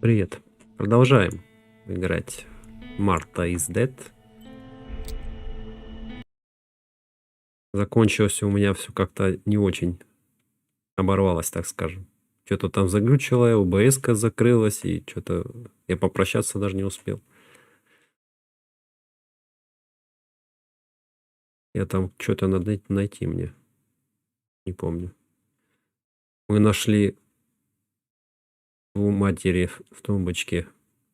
Привет. Продолжаем играть Марта из Dead. Закончилось у меня все как-то не очень оборвалось, так скажем. Что-то там заглючило, ОБС-ка закрылась, и что-то я попрощаться даже не успел. Я там что-то надо найти мне. Не помню. Мы нашли у матери в тумбочке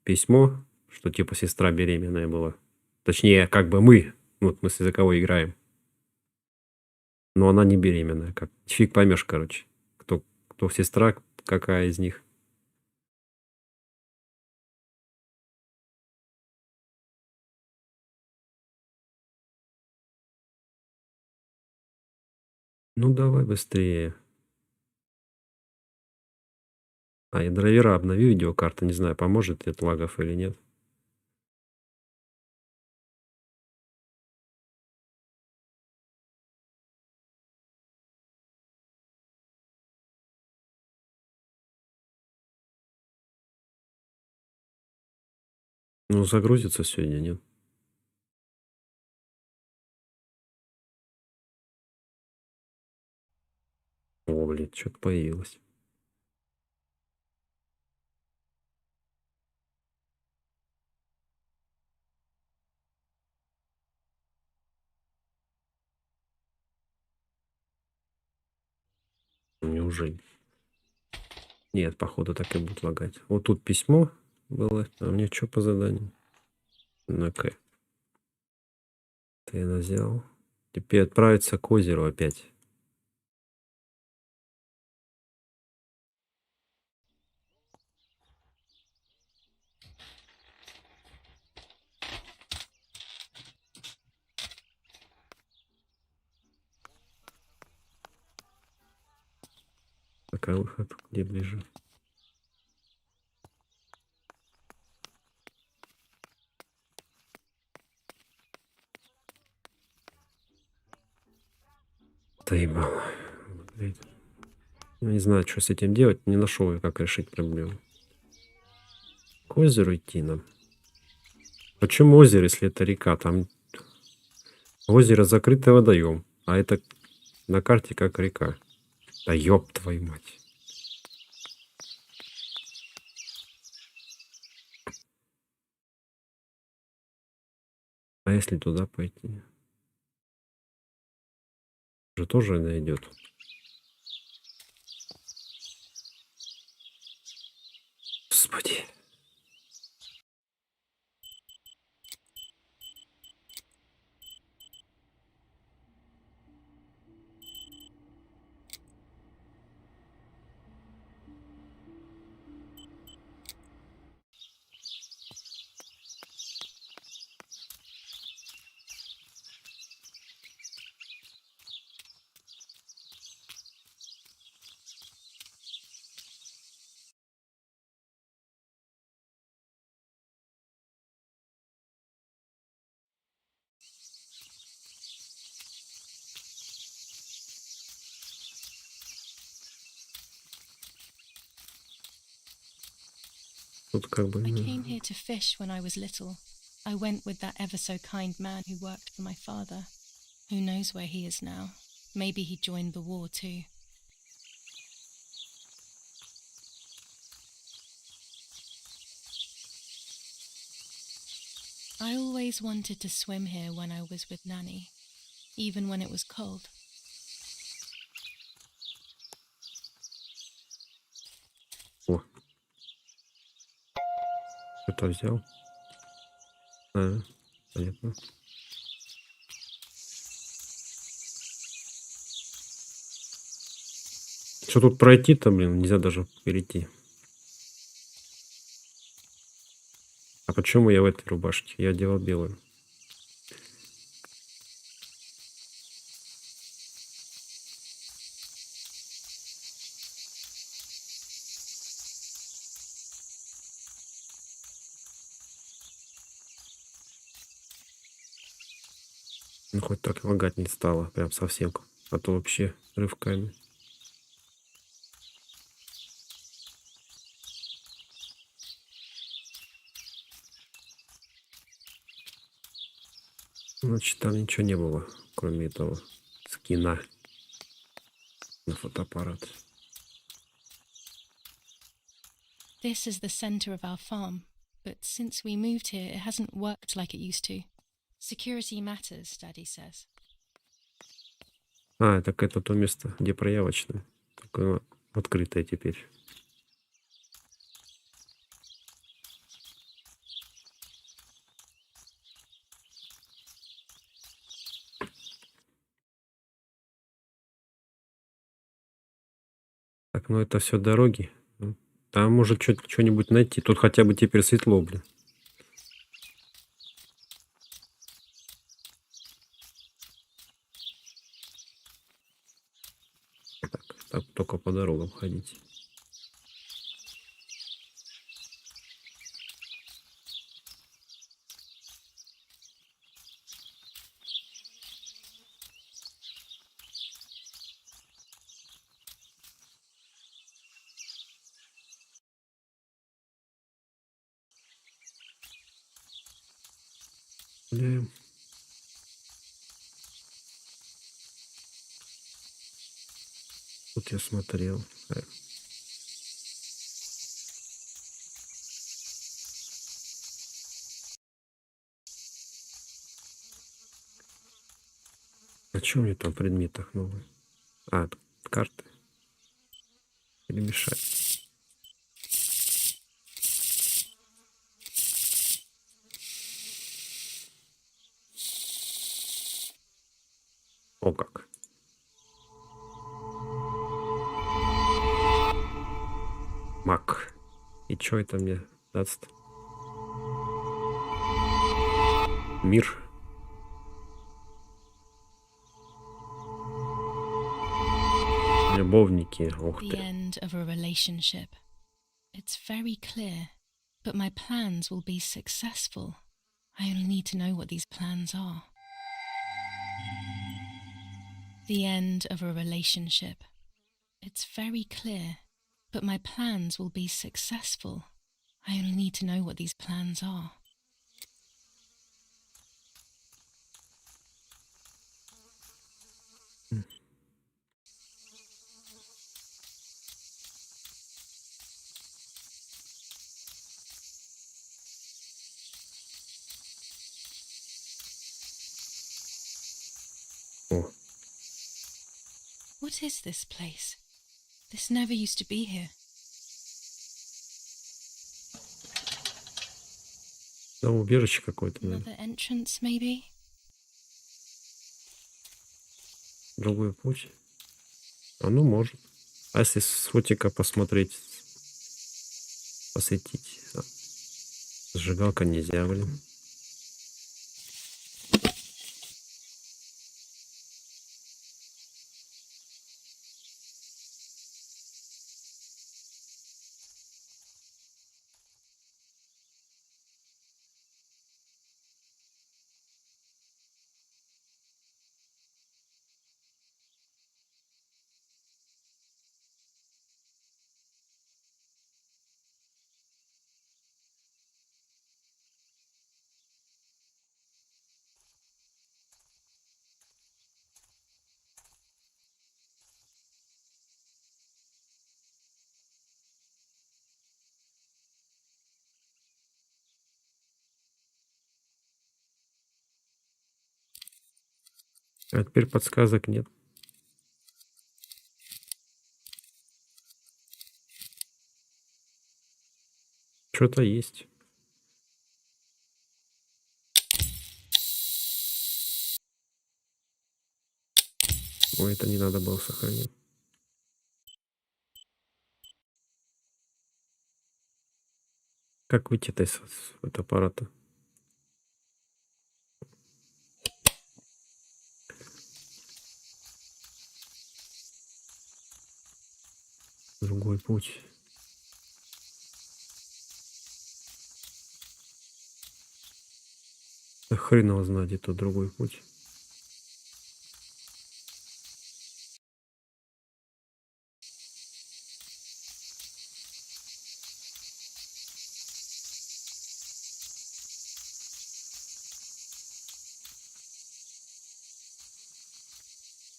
письмо, что типа сестра беременная была. Точнее, как бы мы, вот мы за кого играем. Но она не беременная. Как фиг поймешь, короче. Кто сестра, какая из них. Ну давай быстрее. Я драйвера обновил, видеокарта. Не знаю, поможет от лагов или нет. Ну, загрузится сегодня, нет? О, блин, что-то появилось. Неужели? Нет, походу так и будет лагать. Вот тут письмо было. А мне что по заданию? Ну-ка. Ты взял. Теперь отправиться к озеру опять. Пока выход где ближе. Да ебало. Я не знаю, что с этим делать. Не нашел я, как решить проблему. К озеру идти нам. Почему озеро, если это река? Там озеро закрытый водоем. А это на карте как река. Да ёб твою мать. А если туда пойти? Же тоже найдет. Господи. Тут как бы... I came here to fish when I was little. I went with that ever so kind man who worked for my father. Who knows where he is now? Maybe he joined the war too. I always wanted to swim here when I was with Nanny, even when it was cold. О. Что-то взял. Понятно. Что тут пройти-то, блин? Нельзя даже перейти. А почему я в этой рубашке? Я делал белую. Ну, хоть так лагать не стало. Прям совсем. А то вообще рывками. Значит, там ничего не было, кроме этого скина на фотоаппарат. This is the center of our farm, but since we moved here, it hasn't worked like it used to. Security matters, Daddy says. А, так это то место, где проявочное. Такое открытое теперь. Так, ну это все дороги. Там может что-нибудь найти. Тут хотя бы теперь светло, блин. Так только по дорогам ходить. Гуляем. Тут я смотрел. А что мне там в предметах новые? А, карты. Перемешать. О как. Мак. И что это мне даст? Мир. Любовники. Ух The ты. end of a relationship. It's very clear, but my plans will be successful. I only need to know what these plans are. The end of a relationship. It's very clear, but my plans will be successful. I only need to know what these plans are. О, What is this place? This never used to be here. да, убежище какое-то, наверное. Another entrance, maybe? Другой путь. А ну, может. А если с фотика посмотреть, посветить? А, зажигалка нельзя, блин. А теперь подсказок нет. Что-то есть. Ой, это не надо было сохранить. Как выйти-то из фотоаппарата? Другой путь. Да хрен его знает, это другой путь.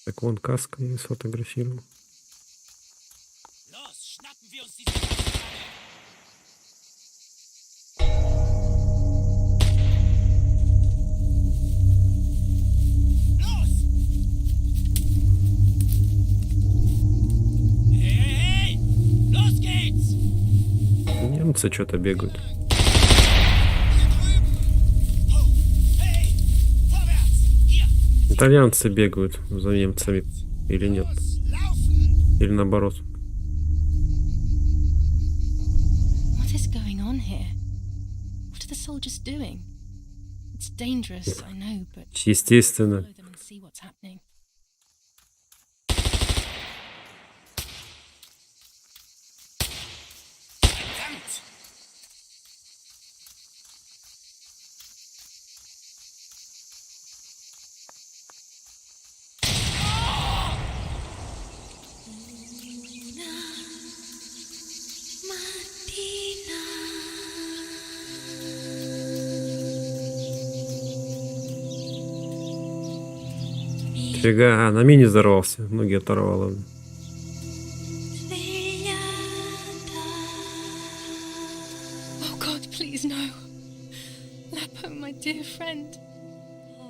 Так вон каска я сфотографировал. Немцы что-то бегают. Итальянцы бегают за немцами или нет? Или наоборот? What is going on here? What are the soldiers doing? It's dangerous, I know, but Естественно. follow them and see what's happening. Фига, на мине взорвался, ноги оторвало. Oh God, please no. Lapo, my dear friend.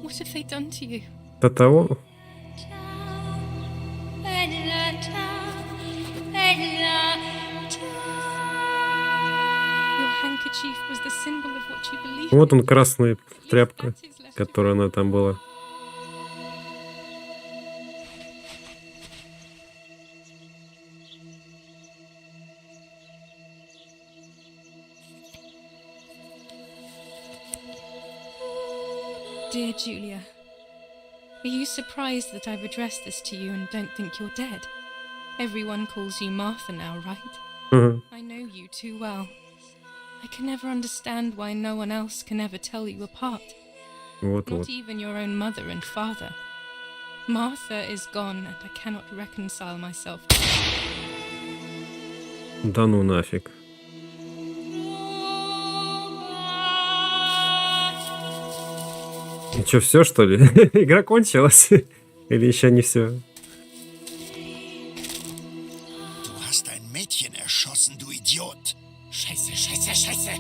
What have they done to you? До того? Your handkerchief was the symbol of what you believed. Вот он, красная тряпка, которая она там была. Dear Julia, are you surprised that I've addressed this to you and don't think you're dead? Everyone calls you Martha now, right? I know you too well. I can never understand why no one else can ever tell you apart. Вот. Not even your own mother and father. Martha is gone and I cannot reconcile myself. Да ну нафиг. Ну что, все что ли? Игра кончилась? Или еще не все? Du hast ein Mädchen erschossen, du Idiot. Scheiße, scheiße, scheiße.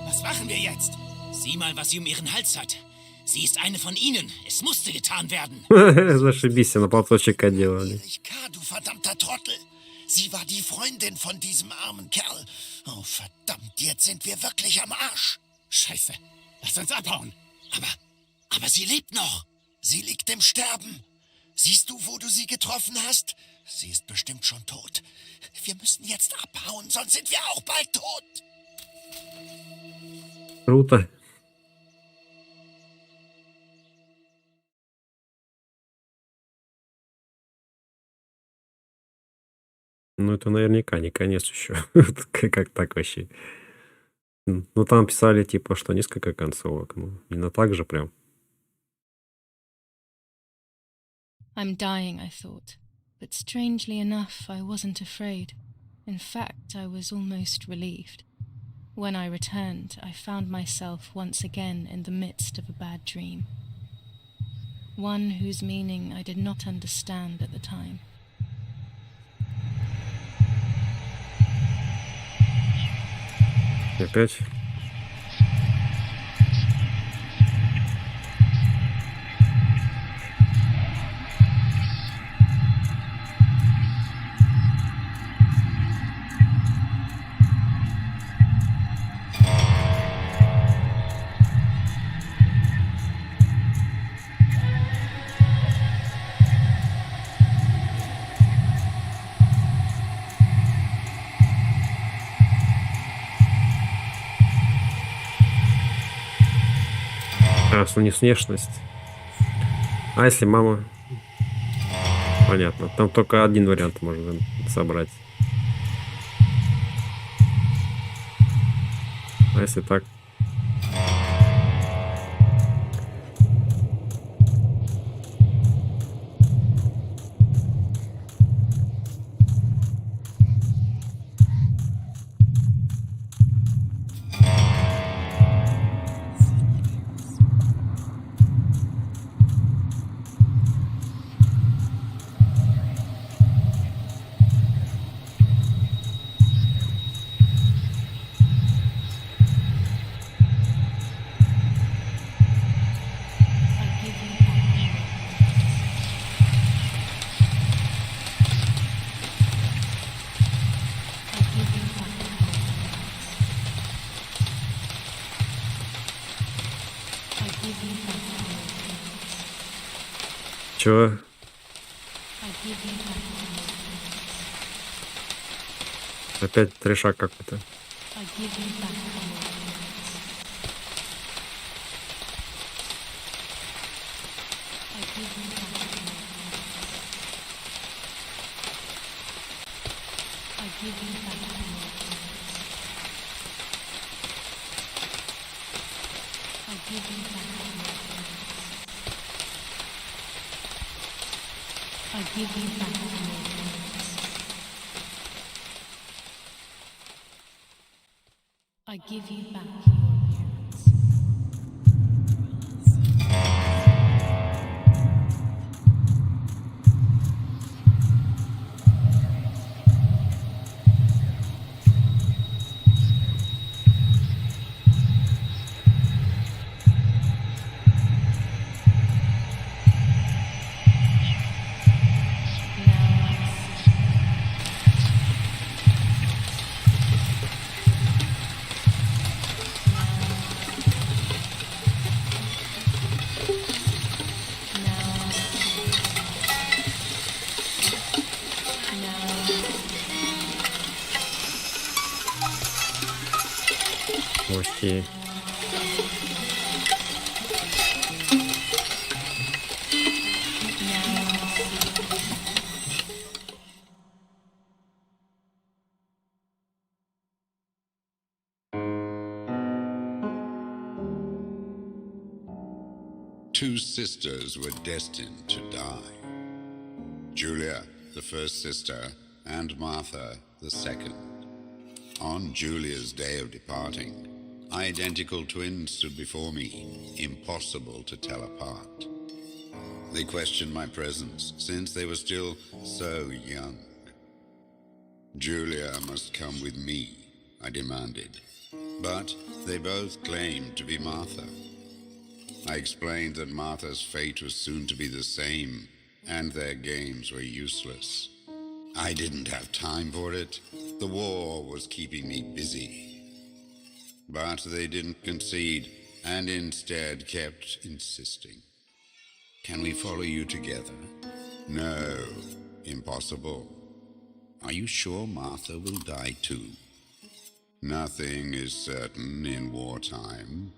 Was machen wir jetzt? Sieh mal, was sie um ihren Hals hat. Sie ist eine von ihnen. Es musste getan werden. Зашибись, на платочек одела. Erika, du verdammter Trottel. Sie war die Freundin von diesem armen Kerl. Oh, verdammt, jetzt sind wir wirklich am Arsch. Scheiße, lass uns abhauen. Aber sie lebt noch. Sie liegt im Sterben. Siehst du, wo du sie getroffen hast? Sie ist bestimmt schon tot. Wir müssen jetzt abhauen, sonst sind wir auch bald tot. Круто. Ну, это наверняка не конец еще. Как так вообще? Ну, там писали, типа, что несколько концовок. Ну, именно так же прям. I'm dying, I thought. But strangely enough, I wasn't afraid. In fact, I was almost relieved. When I returned, I found myself once again in the midst of a bad dream. One whose meaning I did not understand at the time. Опять. Не внешность. А если мама? Понятно. Там только один вариант можно собрать. А если так? give you back your ignorance. Чего? I give you back your ignorance. Опять трешак какой-то. I give you back your ignorance. I give you back your ignorance. I give you back your ignorance. I give you back your ignorance. I give you back your ignorance. I give you back your appearance. Окей. Two sisters were destined to die. Julia, the first sister, and Martha, the second. On Julia's day of departing, identical twins stood before me, impossible to tell apart. They questioned my presence, since they were still so young. Julia must come with me, I demanded, but they both claimed to be Martha. I explained that Martha's fate was soon to be the same, and their games were useless. I didn't have time for it. The war was keeping me busy. But they didn't concede, and instead kept insisting. Can we follow you together? No, impossible. Are you sure Martha will die too? Nothing is certain in wartime.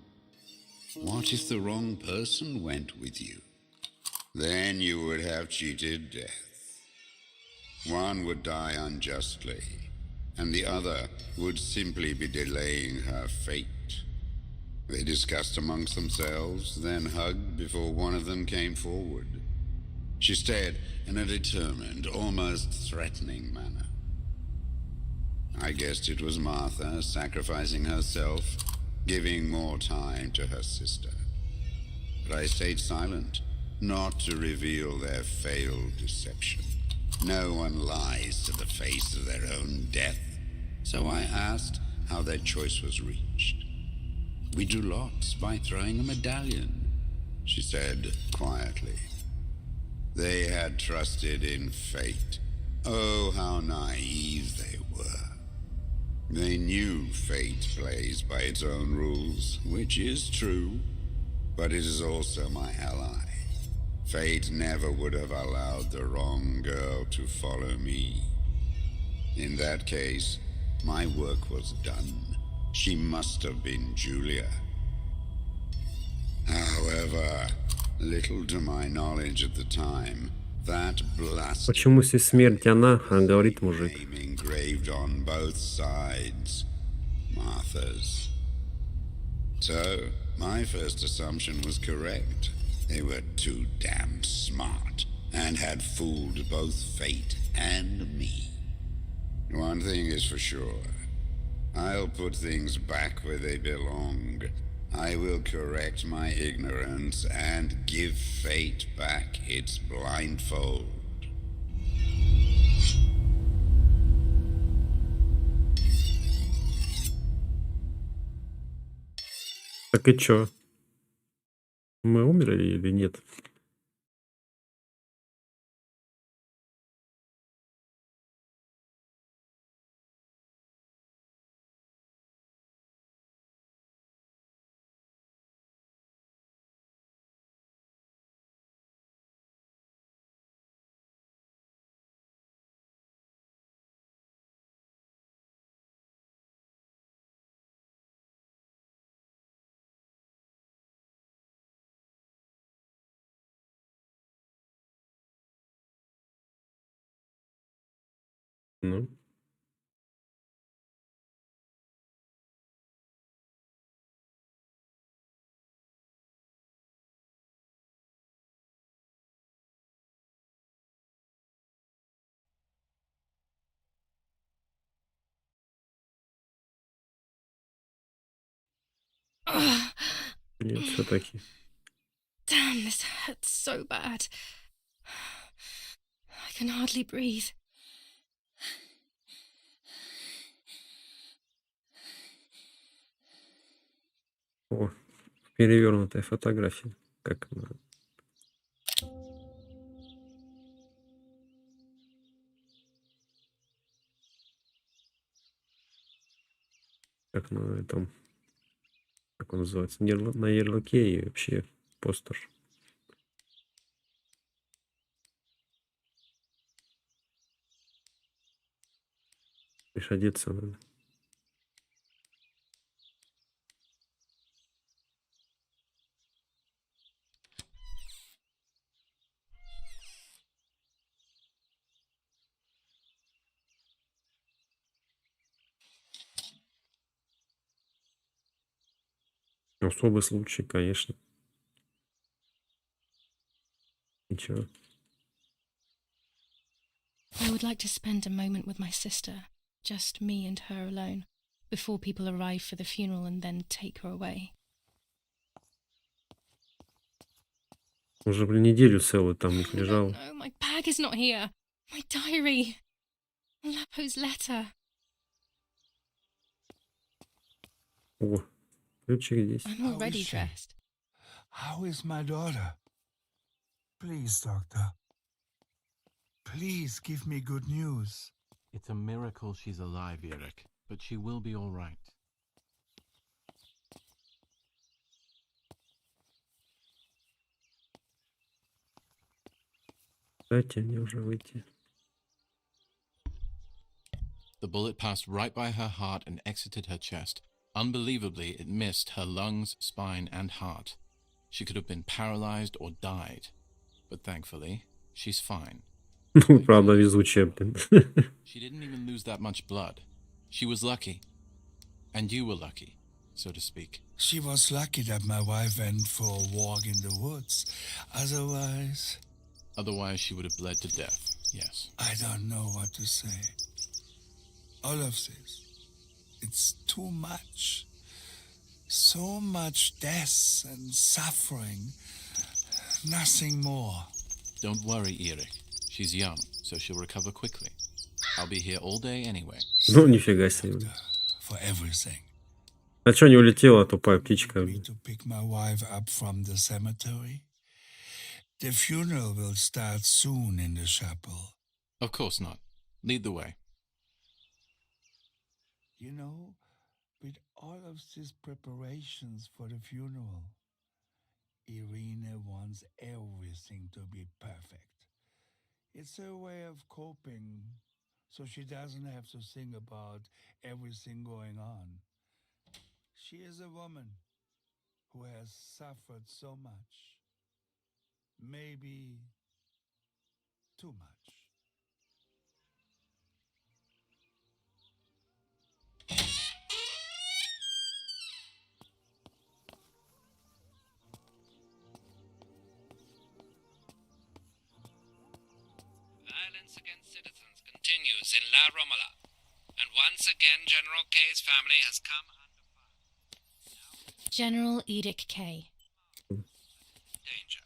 What if the wrong person went with you? Then you would have cheated death. One would die unjustly, and the other would simply be delaying her fate. They discussed amongst themselves, then hugged before one of them came forward. She stared in a determined, almost threatening manner. I guessed it was Martha sacrificing herself, giving more time to her sister. But I stayed silent, not to reveal their failed deception. No one lies to the face of their own death, so I asked how their choice was reached. We drew lots by throwing a medallion, she said quietly. They had trusted in fate. Oh, how naive they were. They knew fate plays by its own rules, which is true, but it is also my ally. Fate never would have allowed the wrong girl to follow me. In that case, my work was done. She must have been Julia. However, little to my knowledge at the time, that blasted Почему если смерть она, а говорит мужик? name engraved on both sides, Martha's. So, my first assumption was correct. They were too damn smart and had fooled both fate and me. One thing is for sure. I'll put things back where they belong. I will correct my ignorance and give fate back its blindfold. Так и чё? Мы умерли или нет? Ну, нет, все-таки. Damn, this hurts so bad. I can hardly breathe. О, перевернутая фотография. Как она? Как на этом, как он называется, на ярлыке и вообще постер. Лишь одеться надо. Особый случай, конечно. Ничего. I would like to spend a moment with my sister, just me and her alone, before people arrive for the funeral and then take her away. Уже, блин, неделю целую там не лежал. No, my bag is not here. My diary. Lapo's letter. О, ключик здесь. I'm already is she? dressed. How is my daughter? Please, doctor. Please give me good news. It's a miracle she's alive, Eric, but she will be all right. Дайте мне уже выйти. The bullet passed right by her heart and exited her chest. Unbelievably, it missed her lungs, spine, and heart. She could have been paralyzed or died. But thankfully, she's fine. Ну, правда, везучая, блин. She didn't even lose that much blood. She was lucky. And you were lucky, so to speak. She was lucky that my wife went for a walk in the woods. Otherwise, she would have bled to death, yes. I don't know what to say. All of this, it's too much. So much death and suffering. Nothing more. Don't worry, Eric. She's young, so she'll recover quickly. I'll be here all day anyway. Ну, нифига себе. Блин. For everything. А чё не улетела, тупая птичка? Me to pick my wife up from the cemetery. The funeral will start soon in the chapel. Of course not. Lead the way. You know, with all of these preparations for the funeral, Irina wants everything to be perfect. It's her way of coping, so she doesn't have to think about everything going on. She is a woman who has suffered so much. Maybe too much. Violence against citizens continues in La Romola, and once again General K's family has come under General Edict K. danger.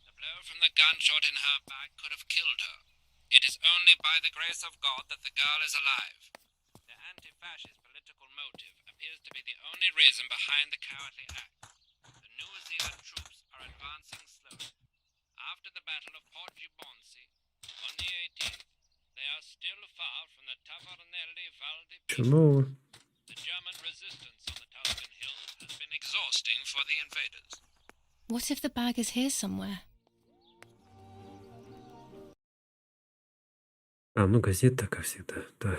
The blow from the gunshot in her back could have killed her. It is only by the grace of God that the girl is alive. The anti-fascist political motive appears to be the only reason behind the cowardly act. The New Zealand troops are advancing slowly. After the Battle of Poggibonsi, on the 18th, they are still far from the Tavernelli Val di Чё нового? The German resistance on the Tuscan hills has been exhausting for the invaders. What if the bag is here somewhere? А, ну газета, как всегда. Да.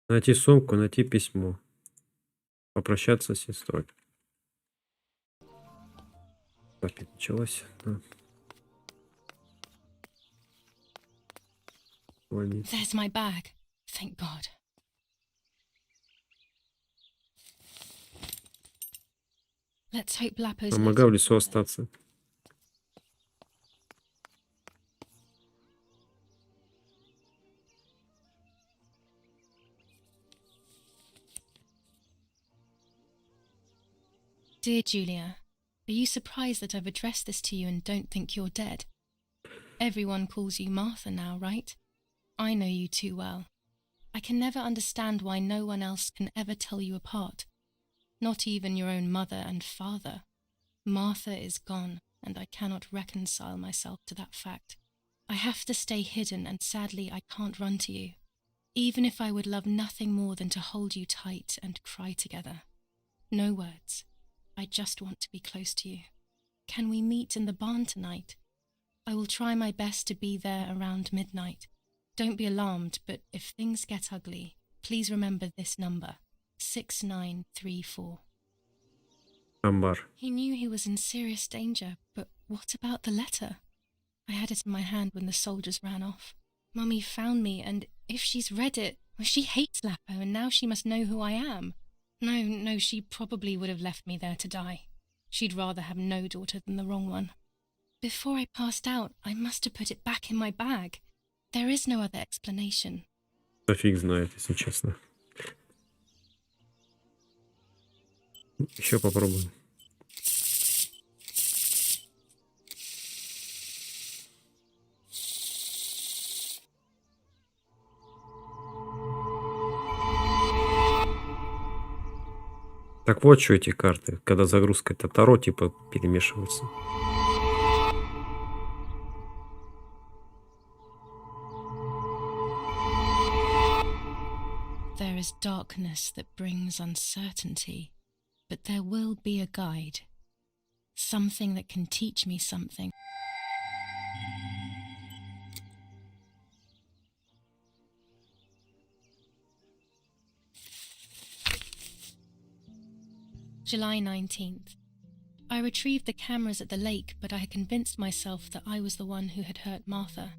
Найти сумку, найти письмо. Попрощаться с сестрой. Опять началось. Да. больнице. There's my bag. Thank God. Let's hope Lapo's Помогал в лесу остаться. Dear Julia, are you surprised that I've addressed this to you and don't think you're dead? Everyone calls you Martha now, right? I know you too well. I can never understand why no one else can ever tell you apart. Not even your own mother and father. Martha is gone, and I cannot reconcile myself to that fact. I have to stay hidden, and sadly I can't run to you, even if I would love nothing more than to hold you tight and cry together. No words. I just want to be close to you. Can we meet in the barn tonight? I will try my best to be there around midnight. Don't be alarmed, but if things get ugly, please remember this number, 6934. Амбар. He knew he was in serious danger, but what about the letter? I had it in my hand when the soldiers ran off. Mummy found me, and if she's read it, well, she hates Lapo, and now she must know who I am. No, she probably would have left me there to die. She'd rather have no daughter than the wrong one. Before I passed out, I must have put it back in my bag. There is no other explanation. Да фиг знает, если честно. Еще попробуем. Так вот, что эти карты, когда загрузка это Таро, типа, перемешиваются. There is darkness that brings uncertainty, but there will be a guide. Something that can teach me something. July 19th. I retrieved the cameras at the lake, but I had convinced myself that I was the one who had hurt Martha.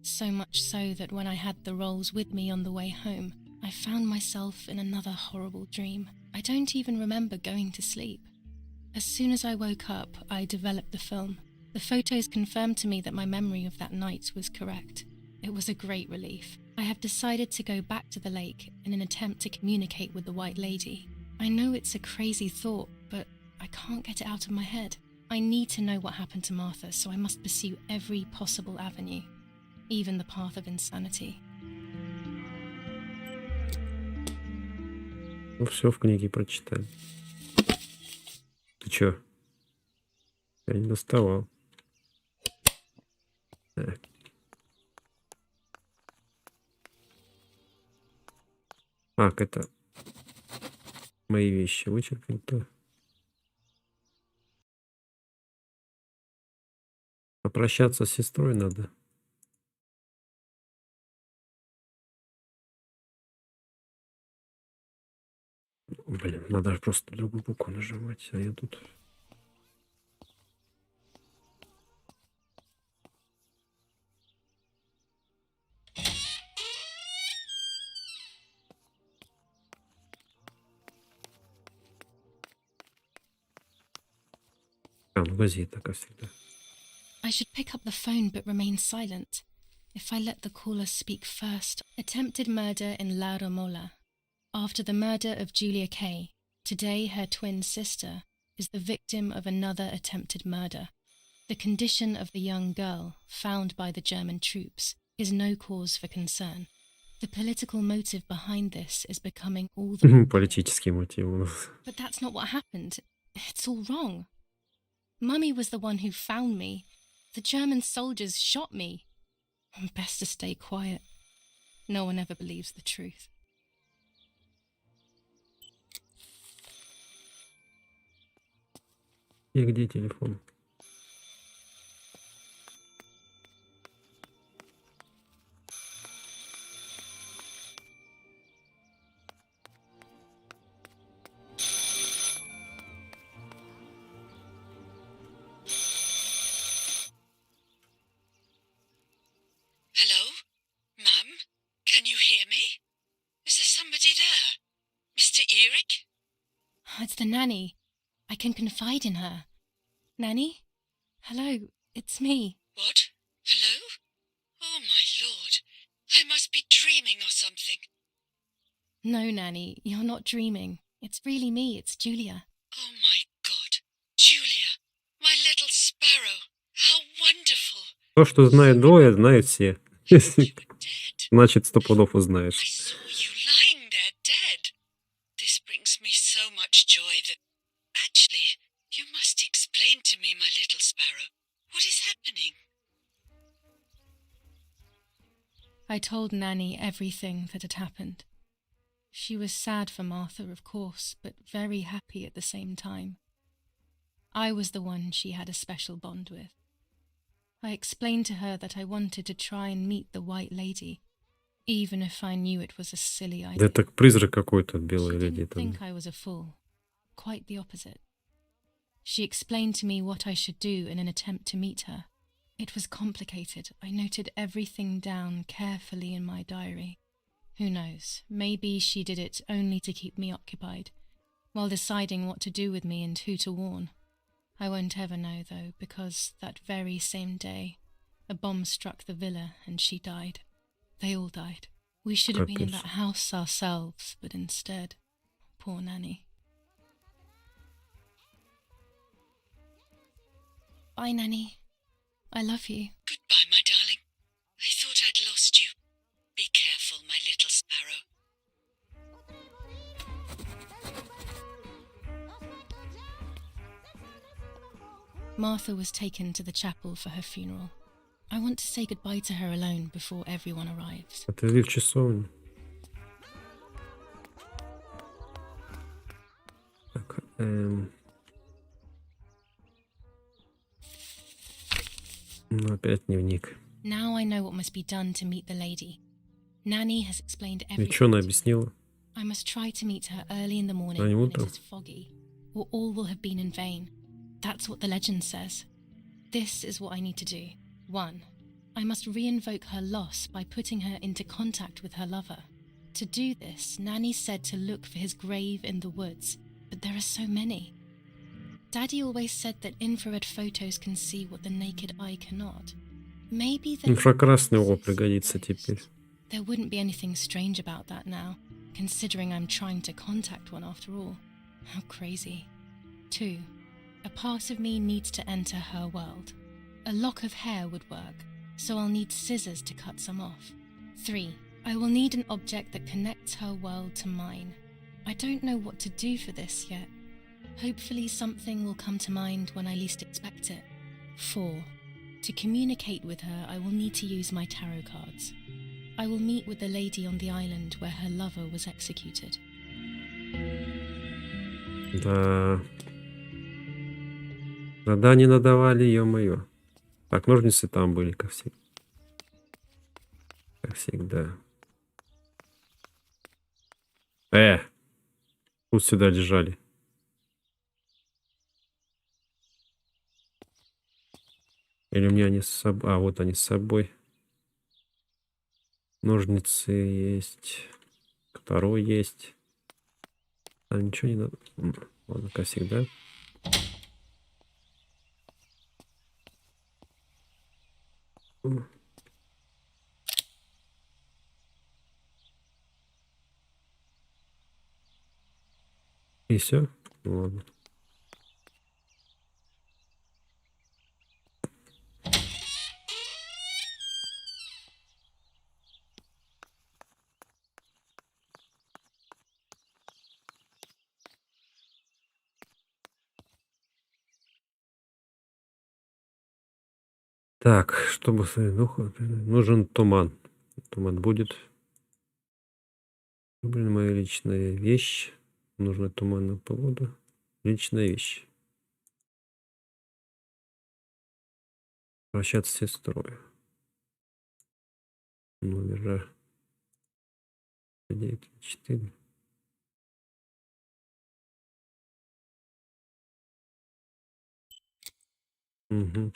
So much so that when I had the rolls with me on the way home, I found myself in another horrible dream. I don't even remember going to sleep. As soon as I woke up, I developed the film. The photos confirmed to me that my memory of that night was correct. It was a great relief. I have decided to go back to the lake in an attempt to communicate with the White Lady. I know it's a crazy thought, but I can't get it out of my head. I need to know what happened to Martha, so I must pursue every possible avenue, even the path of insanity. Ну, все в книге прочитали. Ты чё? Я не доставал. Это мои вещи вычеркнуты. Попрощаться с сестрой надо. Блин, надо же просто другую букву нажимать, а я тут... Ну газета, как всегда. I should pick up the phone but remain silent. If I let the caller speak first. Attempted murder in La Romola. After the murder of Julia Kay, today her twin sister is the victim of another attempted murder. The condition of the young girl, found by the German troops, is no cause for concern. The political motive behind this is becoming all the more clear. Политический мотив у нас. But that's not what happened. It's all wrong. Mummy was the one who found me. The German soldiers shot me. Best to stay quiet. No one ever believes the truth. И где телефон? Hello? Ma'am? It's the nanny. I can confide in her. Nanny? Hello, it's me. What? Hello? Oh, my lord. I must be dreaming or something. No, Nanny, you're not dreaming. It's really me, it's Julia. Oh, my God. Julia, my little sparrow. How wonderful. То, что знают двое, знают все. You were dead. Значит, 100 пудов I узнаешь. saw you lying there dead. This brings me so much joy that... Actually, you must explain to me, my little sparrow. What is happening? I told Nanny everything that had happened. She was sad for Martha, of course, but very happy at the same time. I was the one she had a special bond with. I explained to her that I wanted to try and meet the White Lady, even if I knew it was a silly Да idea. это призрак какой-то от She белой леди. didn't think I was a fool. Quite the opposite. She explained to me what I should do in an attempt to meet her. It was complicated. I noted everything down carefully in my diary. Who knows, maybe she did it only to keep me occupied, while deciding what to do with me and who to warn. I won't ever know, though, because that very same day, a bomb struck the villa and she died. They all died. We should have been in Капец. that house ourselves, but instead, poor Nanny. Bye, Nanny. I love you. Goodbye, my darling. I thought I'd lost you. Be careful, my little sparrow. Martha was taken to the chapel for her funeral. I want to say goodbye to her alone before everyone arrives. Отвели в часовню. Так, Ну, опять дневник. Now I know what must be done to meet the lady. Nanny has explained И everything. что она to me. объяснила? I must try to meet her early in the morning Ранним when it утром? is foggy, or all will have been in vain. That's what the legend says. This is what I need to do. 1. I must re-invoke her loss by putting her into contact with her lover. To do this, Nanny said to look for his grave in the woods, but there are so many. Daddy always said that infrared photos can see what the naked eye cannot. Maybe they Инфракрасный его пригодится теперь. There wouldn't be anything strange about that now, considering I'm trying to contact one after all. How crazy. 2. A part of me needs to enter her world. A lock of hair would work, so I'll need scissors to cut some off. 3. I will need an object that connects her world to mine. I don't know what to do for this yet. Hopefully something will come to mind when I least expect it. 4. To communicate with her, I will need to use my tarot cards. I will meet with the lady on the island where her lover was executed. Да. Задание надавали, ё-моё. Так, ножницы там были, как всегда. Тут сюда лежали. Или у меня они с собой... А, вот они с собой. Ножницы есть. Второй есть. Там ничего не надо. Ладно, как всегда. И все? Ладно. Так, чтобы нужен туман. Туман будет. Блин, моя личная вещь. Нужна туманная погода. Личная вещь. Прощаться с сестрой. Номера 9-4. Угу.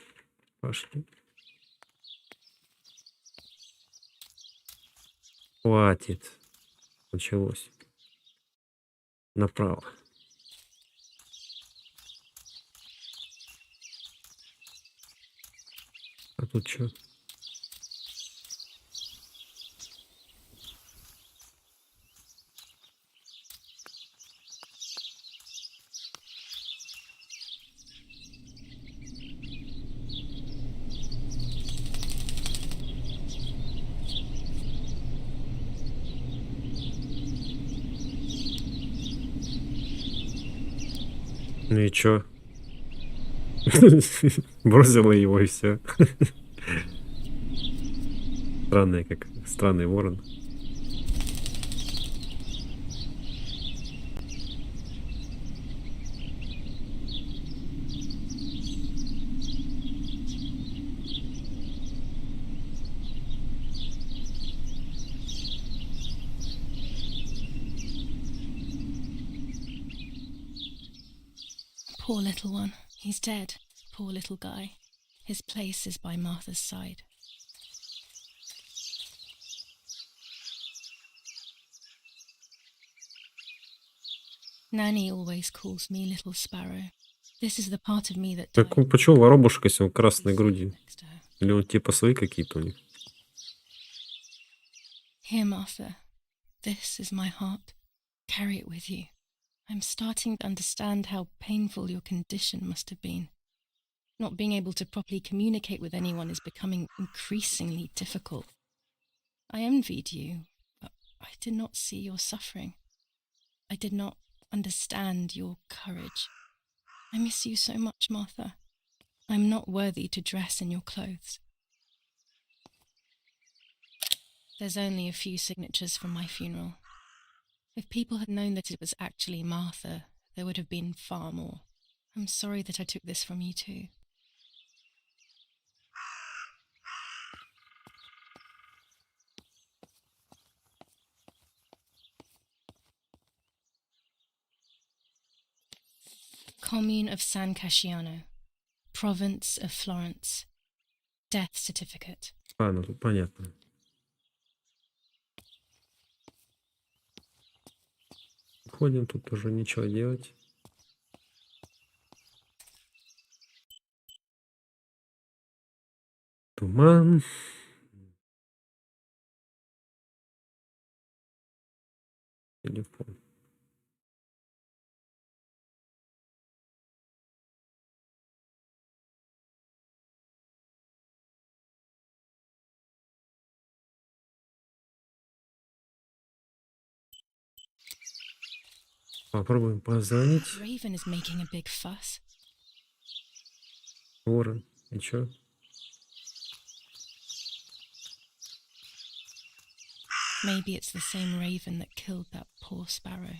Пошли. Хватит. Началось. Направо. А тут что? Ну и чё? Бросила его и все. Странный, как странный ворон. Poor little one. He's dead. Poor little guy. His place is by Martha's side. Nanny always calls me Little Sparrow. This is the part of me that Так он, почему воробушек, если он красной груди? Или он типа свои какие-то у них? Here, Martha. This is my heart. Carry it with you. I'm starting to understand how painful your condition must have been. Not being able to properly communicate with anyone is becoming increasingly difficult. I envied you, but I did not see your suffering. I did not understand your courage. I miss you so much, Martha. I'm not worthy to dress in your clothes. There's only a few signatures from my funeral. If people had known that it was actually Martha, there would have been far more. I'm sorry that I took this from you too. Commune of San Casciano, Province of Florence, Death Certificate. А, ну тут понятно. Ходим, тут уже ничего делать. Туман. Телефон. Попробуем позвонить. Raven is making a big fuss. Ворон. И чё? Maybe it's the same raven that killed that poor sparrow.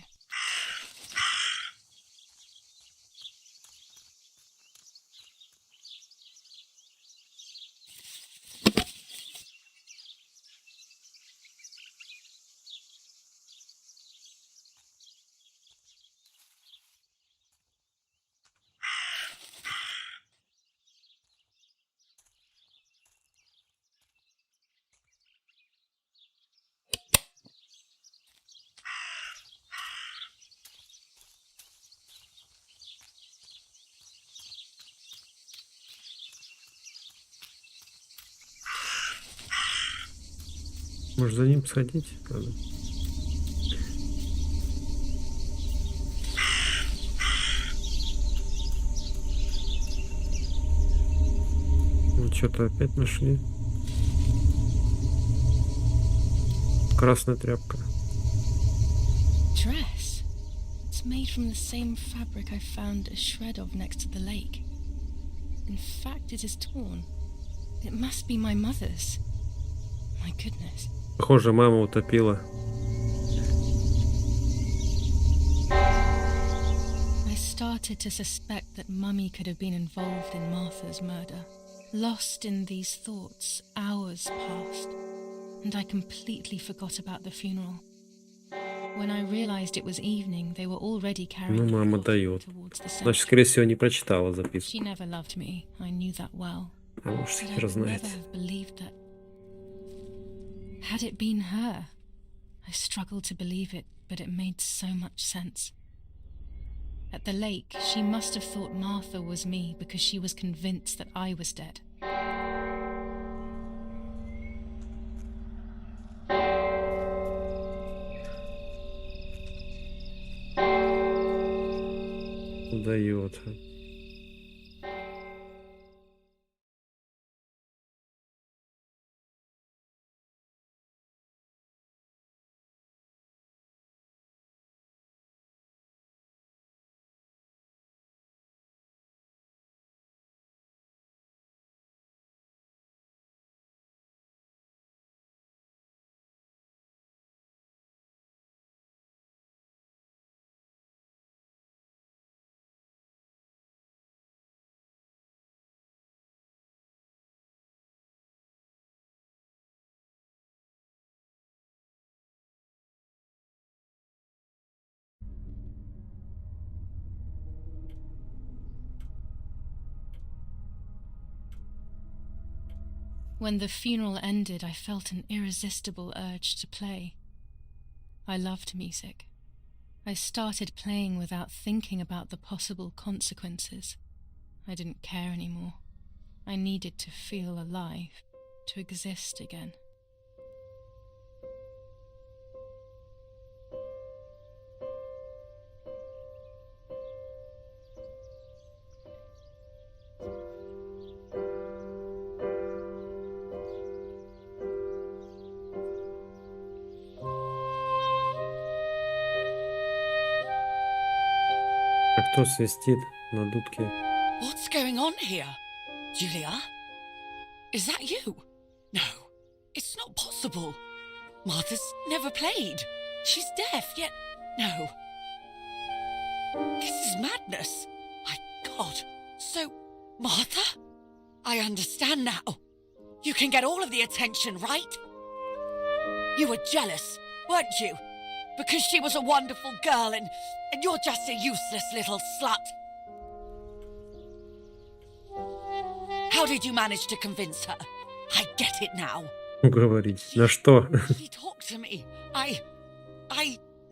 Может, за ним сходить? Надо. Вот что-то опять нашли. Красная тряпка. Dress? It's made from the same fabric I found a shred of next to the lake. In fact, it is torn. It must be my mother's. My goodness. Похоже, мама утопила. I started to suspect that Mummy could have been involved in Martha's murder. Lost in these thoughts, hours passed, and I completely forgot about the funeral. When I realized it was evening, they were already carrying Ну, мама the coffin дает. towards the Значит, cemetery. скорее всего, не прочитала записку. She never loved me. I knew that well. А может, But хер I'd знает. never have believed that. Had it been her? I struggled to believe it, but it made so much sense. At the lake, she must have thought Martha was me because she was convinced that I was dead. Дает. When the funeral ended, I felt an irresistible urge to play. I loved music. I started playing without thinking about the possible consequences. I didn't care anymore. I needed to feel alive, to exist again. А кто свистит на дудке? What's going on here? Julia? Is that you? No, it's not possible. Martha's never played. She's deaf, yet... No. This is madness. My God. So, Martha? I understand now. You can get all of the attention, right? You were jealous, weren't you? Because she was a wonderful girl and you're just a useless little slut. How did you manage to convince her? I get it now. Уговорить. На что? She talked to me.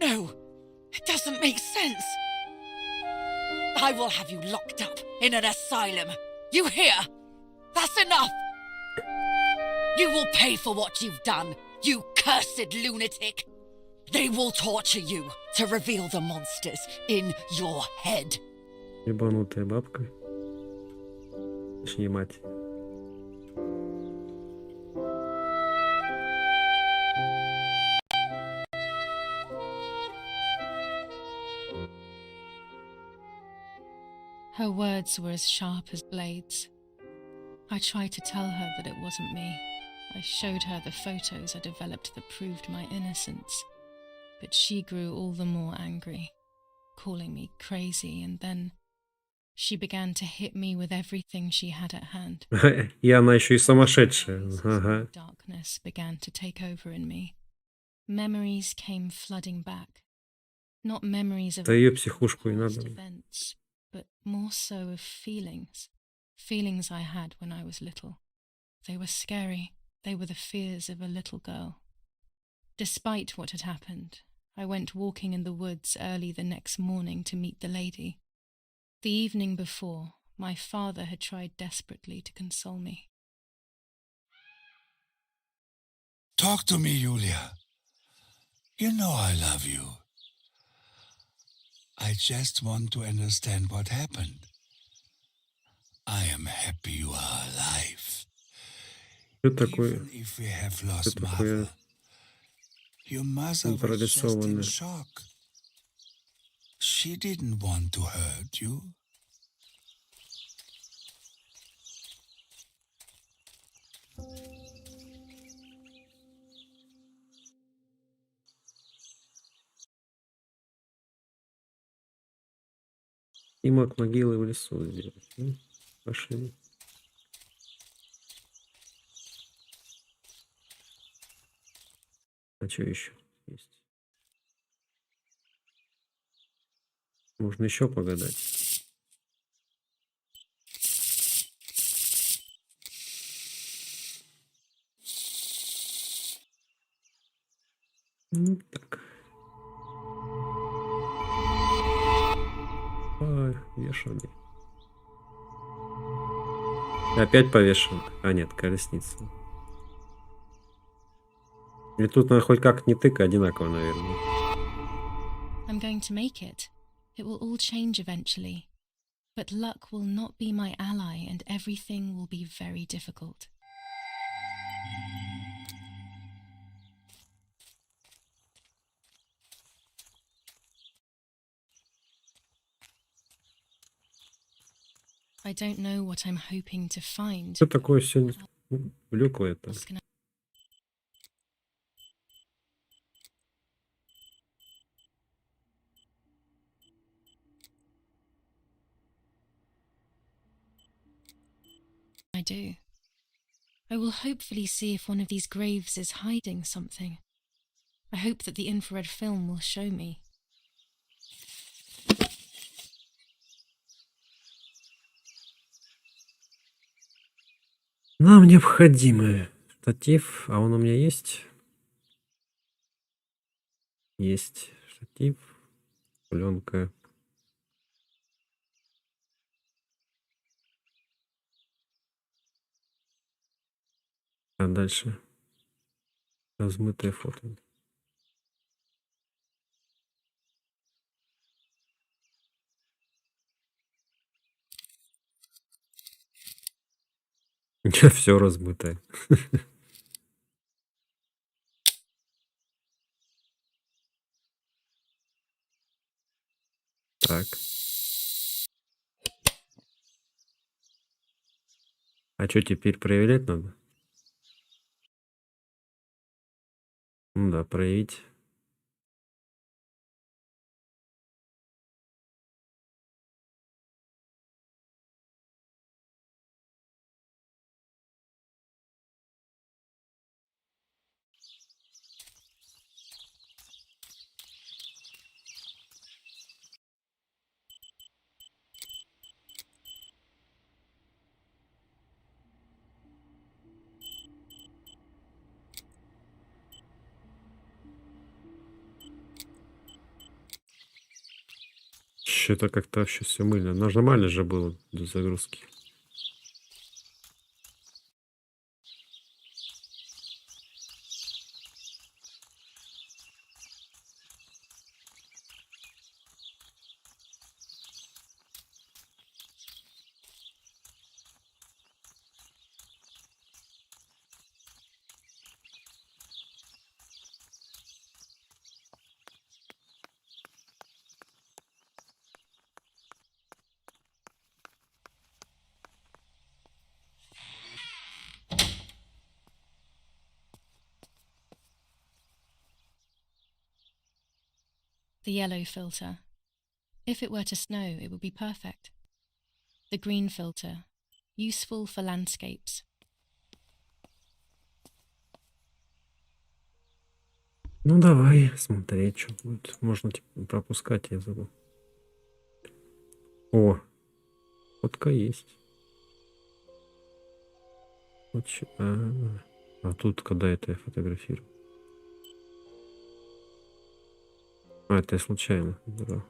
No, it doesn't make sense. I will have you locked up in an asylum. You hear? That's enough. You will pay for what you've done, you cursed lunatic. They will torture you to reveal the monsters in your head. Ебанутая бабка. Точнее, мать. Her words were as sharp as blades. I tried to tell her that it wasn't me. I showed her the photos I developed that proved my innocence. But she grew all the more angry, calling me crazy, and then she began to hit me with everything she had at hand. И она еще и сумасшедшая. Ага. Darkness began to take over in me. Memories came flooding back. Not memories of Да ее психушку и past надо. events, but more so of feelings. Feelings I had when I was little. They were scary. They were the fears of a little girl. Despite what had happened, I went walking in the woods early the next morning to meet the lady. The evening before, my father had tried desperately to console me. Talk to me, Julia. You know I love you. I just want to understand what happened. I am happy you are alive. Что такое? Even if we have lost Что такое mother. Your mother was just in прорисованное? shock. She didn't want to hurt you. Снимок могилы в лесу сделать. Ну, пошли. А что еще есть? Можно еще погадать. Ну, так. Повешенный. Опять повешен. А нет, колесница. И тут надо хоть как не тыка, одинаково, наверное. I'm going to make it. It will all change eventually. But luck will not be my ally and everything will be very difficult. I don't know what I'm hoping to find. Что такое сегодня блеклое-то? What's gonna- I do. I will hopefully see if one of these graves is hiding something. I hope that the infrared film will show me. Нам необходимый штатив, а он у меня есть? Есть штатив, пленка. А дальше размытое фото. Все размытое. Так. А что теперь проверять надо? Ну да, проявить. Что-то как-то вообще все мыльно. Нормально же было до загрузки. The yellow filter. If it were to snow, it would be perfect. The green filter. Useful for landscapes. Ну давай смотреть, что будет. Можно типа пропускать, я забыл. О, фотка есть. А тут когда это я фотографирую? А, это я случайно. Да.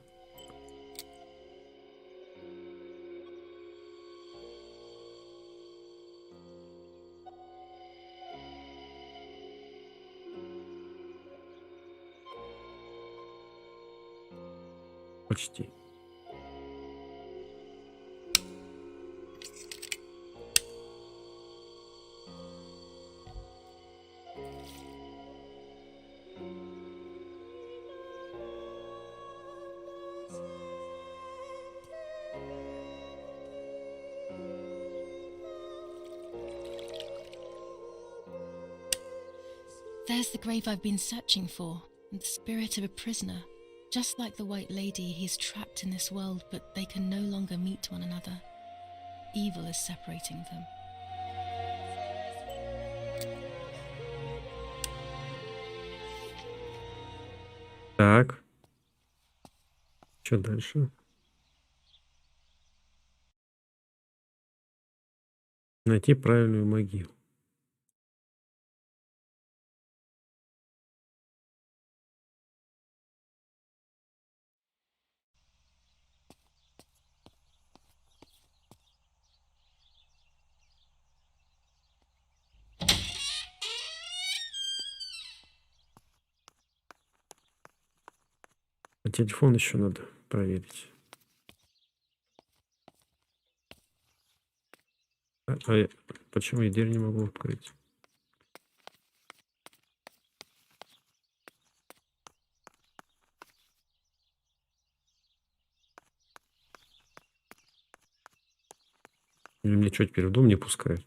Почти. There's the grave I've been searching for, and the spirit of a prisoner. Just like the White Lady, he's trapped in this world, but they can no longer meet one another. Evil is separating them. Так. Что дальше? Найти правильную могилу. А телефон еще надо проверить. Почему я дверь не могу открыть? Или мне что, теперь в дом не пускают?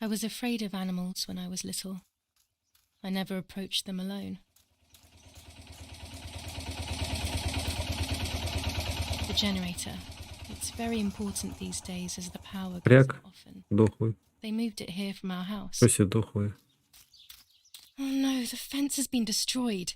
I was afraid of animals when I was little. I never approached them alone. The generator. It's very important these days as the power goes Кряк. out often. Дохлый. They moved it here from our house. Что себе дохлый? Oh no, the fence has been destroyed.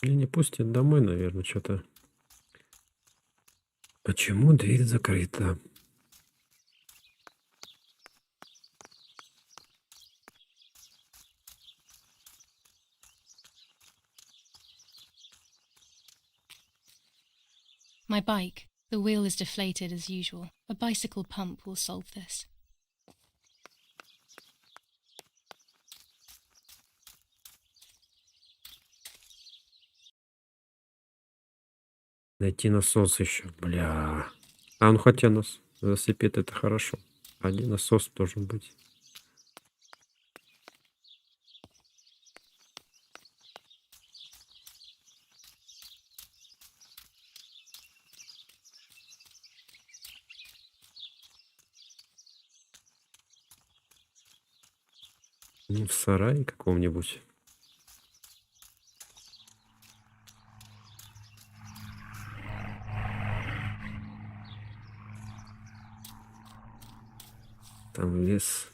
Меня не пустят домой, наверное, что-то. Почему дверь закрыта? My bike. The wheel is deflated as usual. A bicycle pump will solve this. Найти насос еще. Бля. Ну хотя велосипед это хорошо. Один насос должен быть. Ну, в сарае каком-нибудь. Там лес.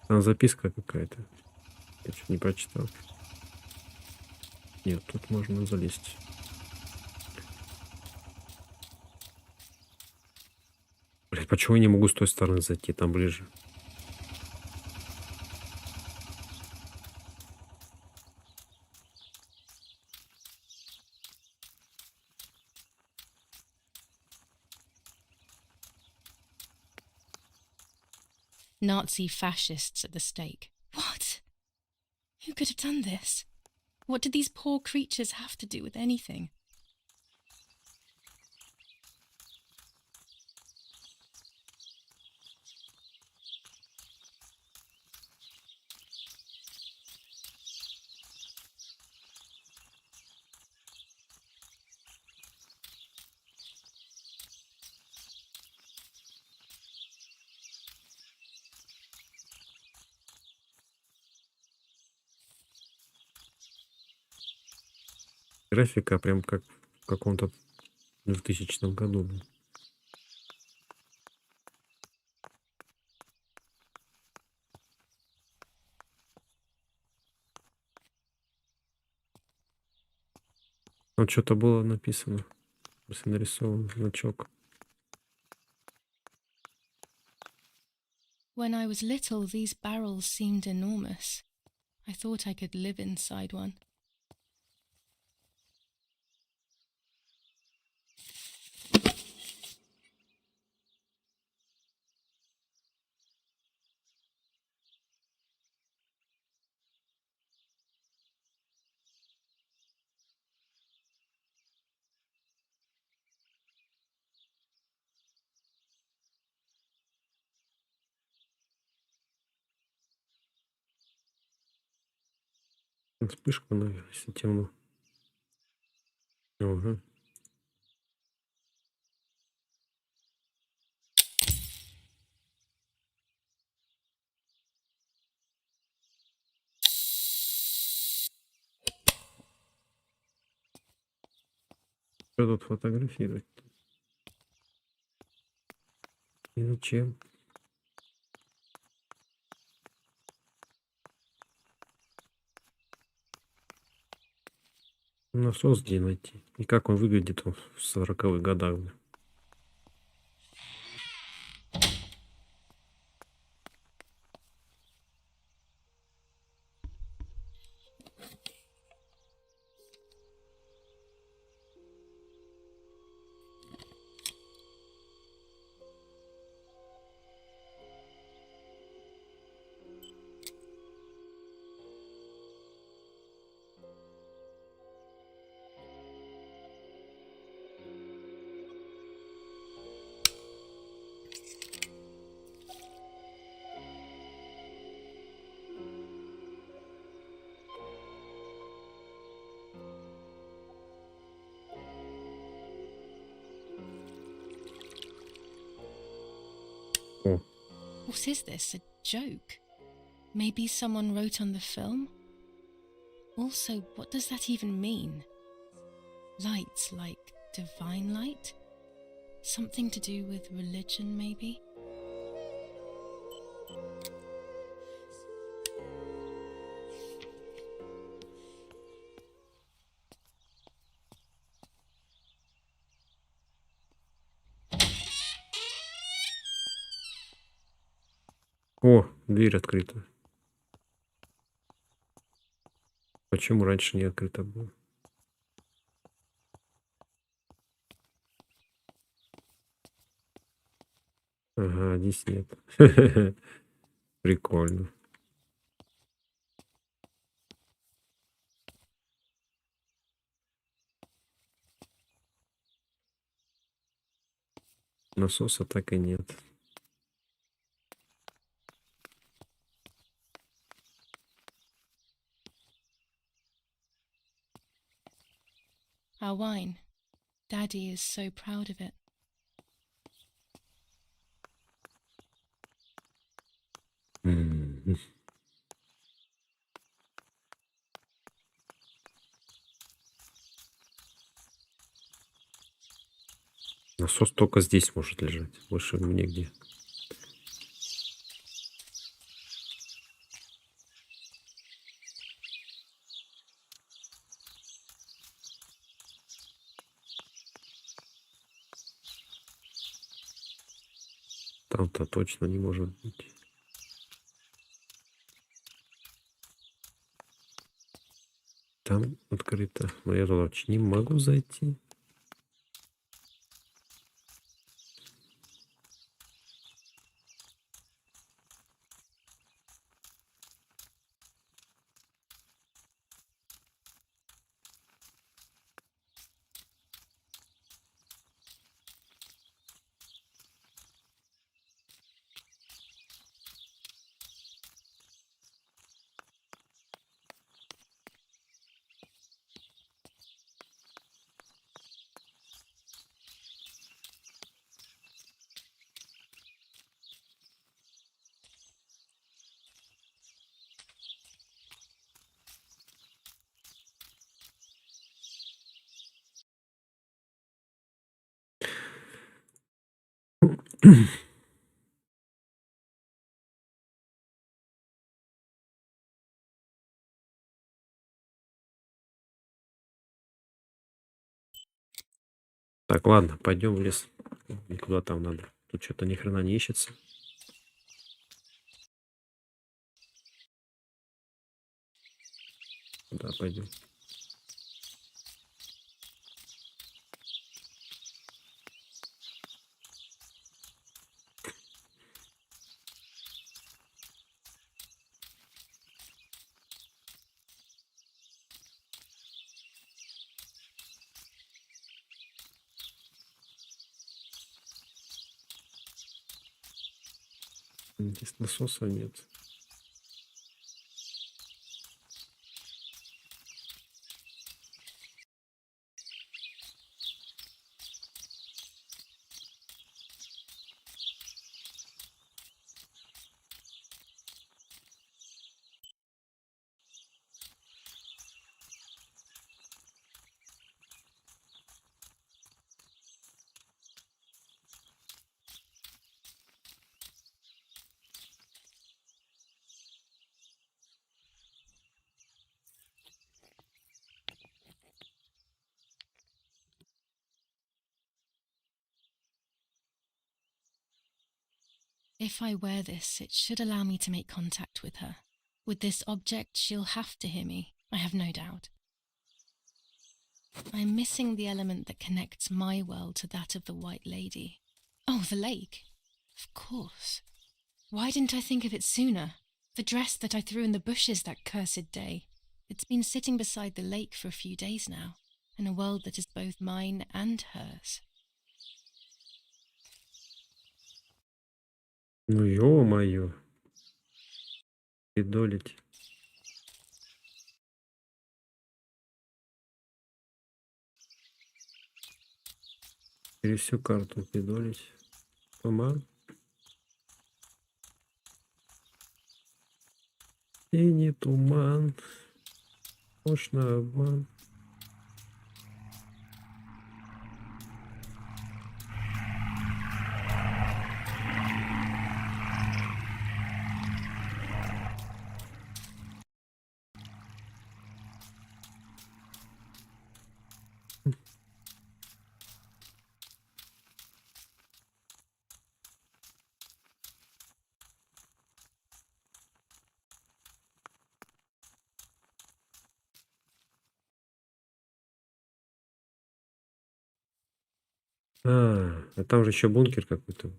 Там записка какая-то. Я чуть не прочитал. Нет, тут можно залезть. Блять, почему я не могу с той стороны зайти? Там ближе. Nazi fascists at the stake. What? Who could have done this? What did these poor creatures have to do with anything? Графика прям как в каком-то 2000 году. Блин. Там что-то было написано. Если нарисован значок. When I was little, these barrels seemed enormous. I thought I could live inside one. Вспышка, наверное, если темно. Ага. Что тут фотографировать? И зачем? Насос где найти? И как он выглядит в 40-х годах? О, What is this? A joke? Maybe someone wrote on the film? Also, what does that even mean? Light, like divine light? Something to do with religion, maybe? о, дверь открыта. Почему раньше не открыто было? Ага, здесь нет. Прикольно. Насоса так и нет. Our wine. Daddy is so proud of it. М. Насос только здесь может лежать. Больше нигде. Там-то точно не может быть. Там открыто. Но я туда вообще не могу зайти. Так, ладно, пойдем в лес. Никуда там надо. Тут что-то ни хрена не ищется. туда пойдем. Здесь насоса нет. If I wear this, it should allow me to make contact with her. With this object, she'll have to hear me, I have no doubt. I'm missing the element that connects my world to that of the White Lady. Oh, the lake. Of course. Why didn't I think of it sooner? The dress that I threw in the bushes that cursed day. It's been sitting beside the lake for a few days now, in a world that is both mine and hers. Ну, ё-моё. Пидолить. Через всю карту пидолить. Туман. И не туман. Ложь на обман. А там же еще бункер какой-то.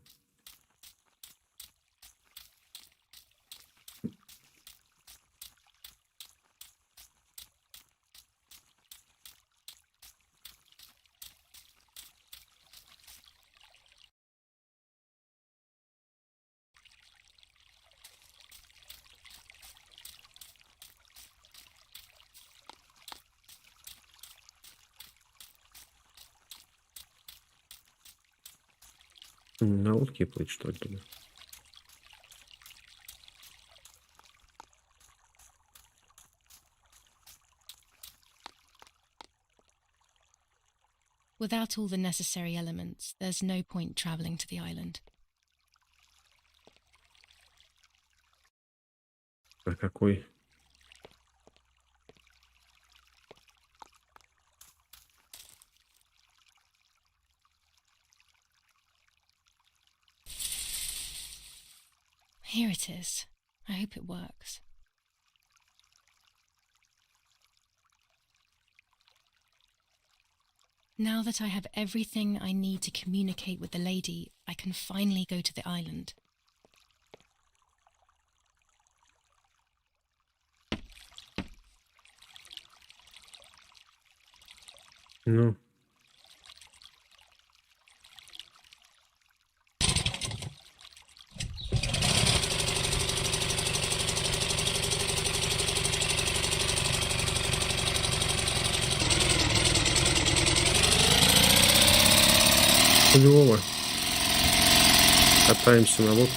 На лодке плыть, что ли, туда? Without all the necessary elements, there's no point travelling to the island. А какой? Here it is. I hope it works. Now that I have everything I need to communicate with the lady, I can finally go to the island. Ну. Лёва. Катаемся на лодке.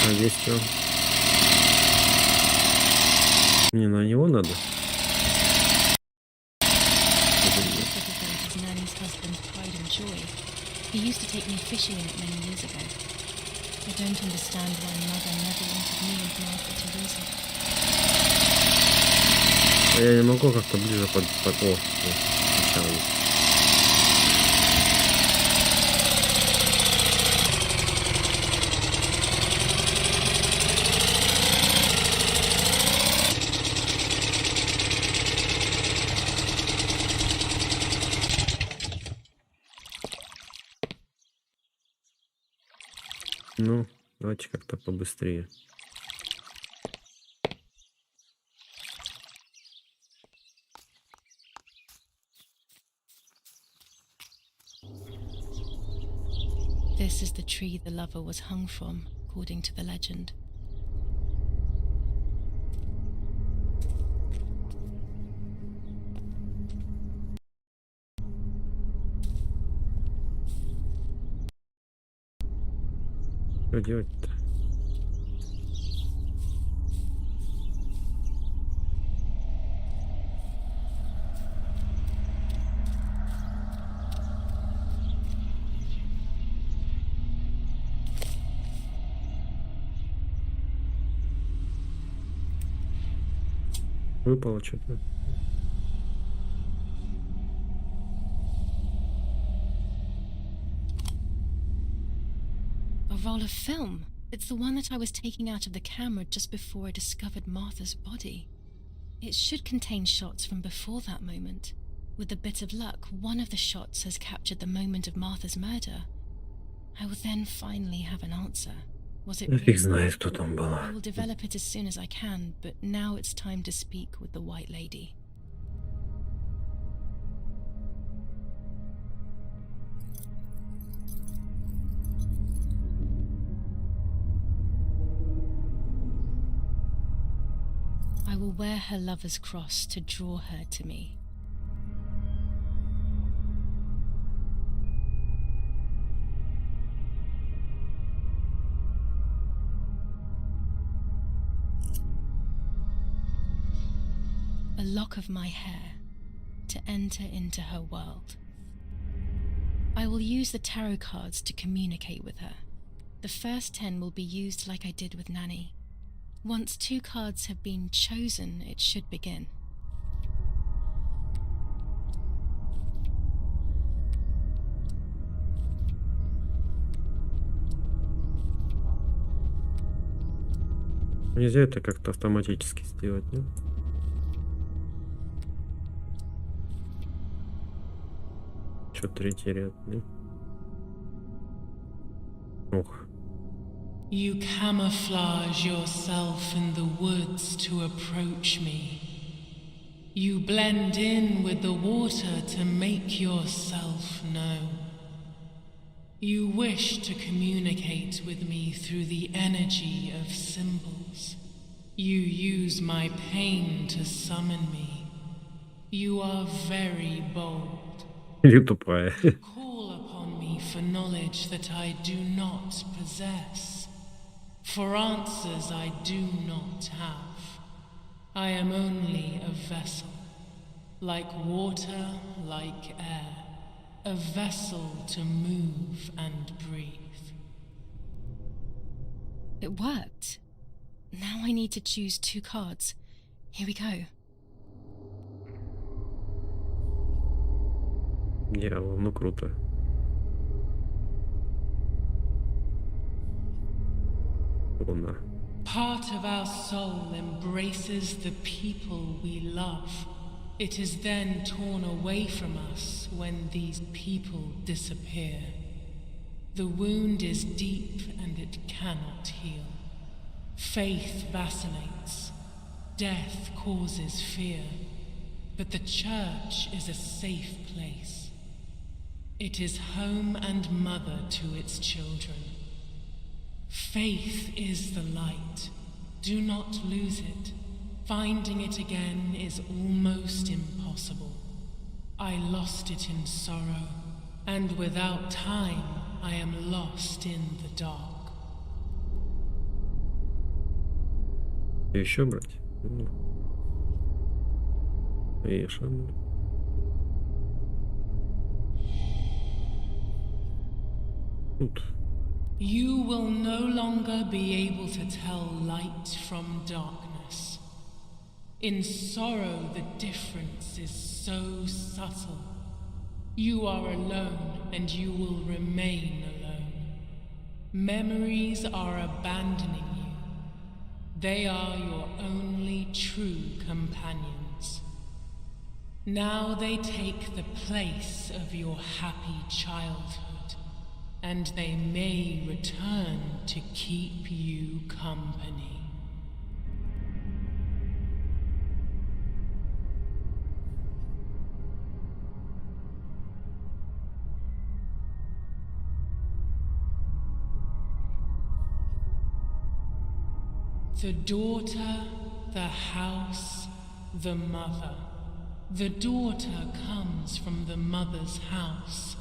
А здесь что? Не, на него надо. He used to take me fishing in it many years ago. I don't understand why Mother never wanted me and Martha to lose it. Я не могу как-то ближе под... О, начало. Ну, давайте как-то побыстрее. This is the tree the lover was hung from, according to the legend. Что делать-то? Выпало что-то. A roll of film. It's the one that I was taking out of the camera just before I discovered Martha's body. It should contain shots from before that moment. With a bit of luck, one of the shots has captured the moment of Martha's murder. I will then finally have an answer. Was it Фиг знает, кто там была. I will develop it as soon as I can, but now it's time to speak with the White Lady. I will wear her lover's cross to draw her to me. A lock of my hair to enter into her world. I will use the tarot cards to communicate with her. The first 10 will be used like I did with Nanny. Once 2 cards have been chosen, it should begin. Нельзя это как-то автоматически сделать, нет? Что, третий ряд, нет? Ох. You camouflage yourself in the woods to approach me. You blend in with the water to make yourself known. You wish to communicate with me through the energy of symbols. You use my pain to summon me. You are very bold. Или тупая. You call upon me for knowledge that I do not possess. For answers I do not have. I am only a vessel, like water, like air, a vessel to move and breathe. It worked. Now I need to choose 2 cards. Here we go. Дьявол, ну круто. Луна. Part of our soul embraces the people we love. It is then torn away from us when these people disappear. The wound is deep and it cannot heal. Faith vacillates. Death causes fear. But the church is a safe place. It is home and mother to its children. Faith is the light. Do not lose it. Finding it again is almost impossible. I lost it in sorrow, and without time, I am lost in the dark. Еще брать? Видишь, тут. You will no longer be able to tell light from darkness. In sorrow, the difference is so subtle. You are alone, and you will remain alone. Memories are abandoning you. They are your only true companions. Now they take the place of your happy childhood, and they may return to keep you company. The daughter, the house, the mother. The daughter comes from the mother's house,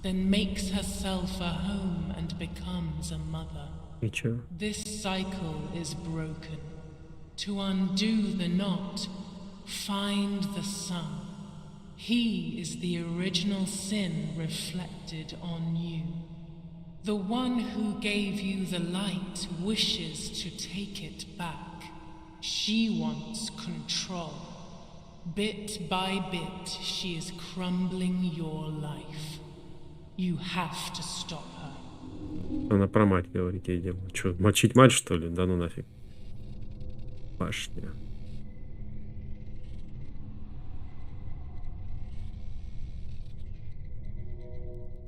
then makes herself a home and becomes a mother. Ничего. This cycle is broken. To undo the knot, find the sun. He is the original sin reflected on you. The one who gave you the light wishes to take it back. She wants control. Bit by bit, she is crumbling your life. You have to stop her. Она про мать говорит, ей дело. Что, мочить мать, что ли? Да ну нафиг. Башня.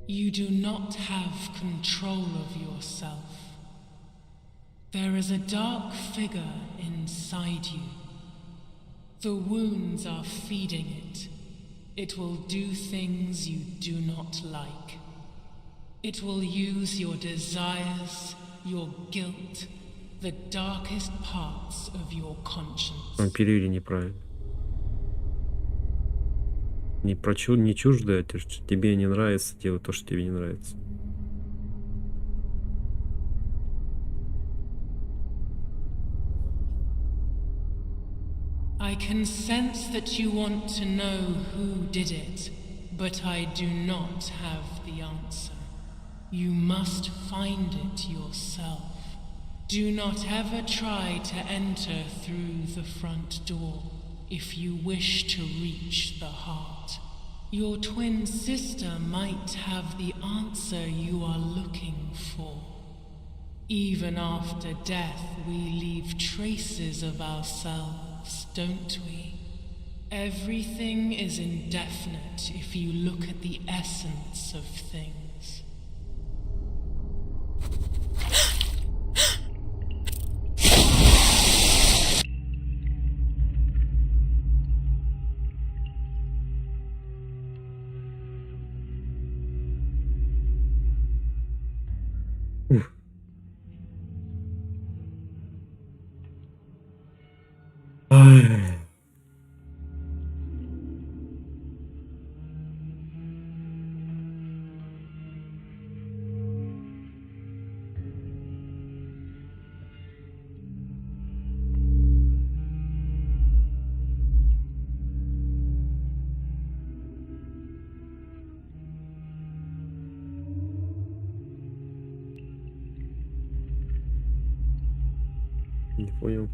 You do not have control of yourself. There is a dark figure inside you. The wounds are feeding it. It will do things you do not like. It will use your desires, your guilt, the darkest parts of your conscience. Он перевели неправильно. Не чуждое, тебе не нравится, делай то, что тебе не нравится. I can sense that you want to know who did it, but I do not have the answer. You must find it yourself. Do not ever try to enter through the front door if you wish to reach the heart. Your twin sister might have the answer you are looking for. Even after death, we leave traces of ourselves, don't we? Everything is indefinite if you look at the essence of things. Не понял.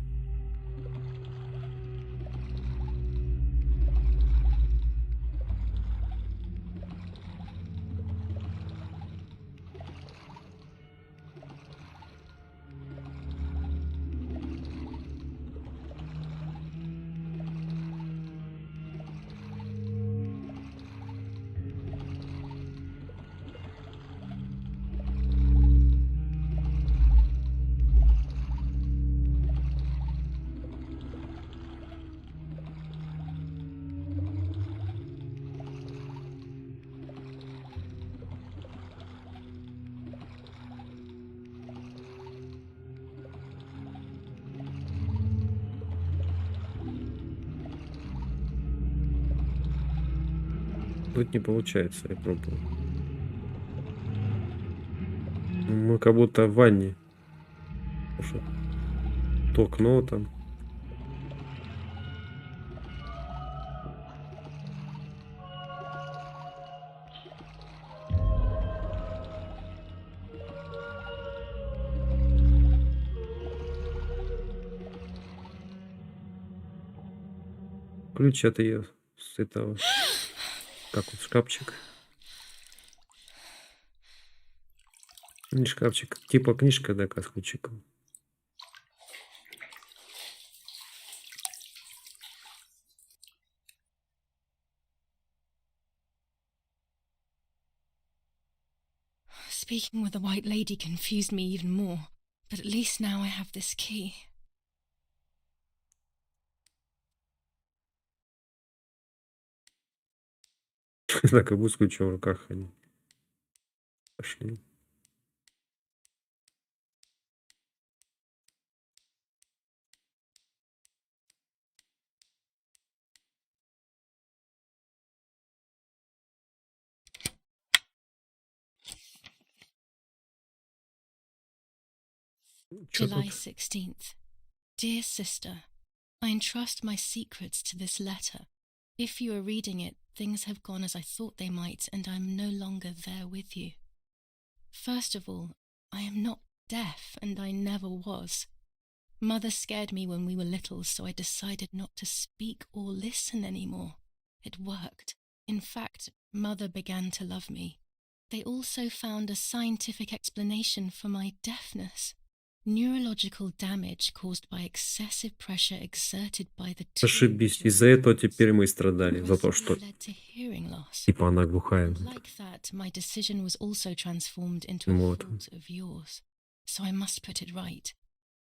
Тут не получается, я пробую. Мы как будто в ванне. Слушай, то окно там. ключ от ее с этого. Как вот шкафчик. Не шкафчик. Типа книжка, да, с ключиком. Speaking with the white lady confused me even more, but at least now I have this key. Так и будет с ключом в руках ходить. Пошли. Чё July тут? 16th. Dear sister, I entrust my secrets to this letter. If you are reading it, things have gone as I thought they might, and I'm no longer there with you. First of all, I am not deaf, and I never was. Mother scared me when we were little, so I decided not to speak or listen anymore. It worked. In fact, Mother began to love me. They also found a scientific explanation for my deafness. Neurological damage caused by excessive pressure exerted by the Ошибись. Из-за этого теперь мы и страдали. За то, что типа она глухая. Like that, my decision was also transformed into a Вот. fault of yours. So I must put it right.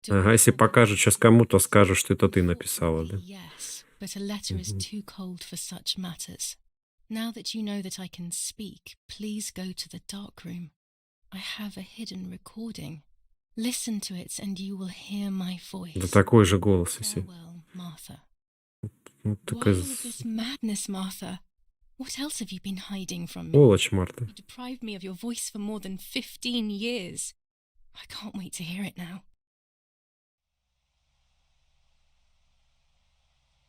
Ага, если покажешь сейчас кому-то, скажешь, что это ты написала, да? Yes, but a letter is too cold for such matters. Now that you know that I can speak, please go to the dark room. I have a hidden recording. Listen to it, and you will hear my voice. Да такой же голос, если. Farewell, Martha. Вот Why такая all of this madness, Martha? What else have you been hiding from me? сволочь, Марта. You deprived me of your voice for more than 15 years. I can't wait to hear it now.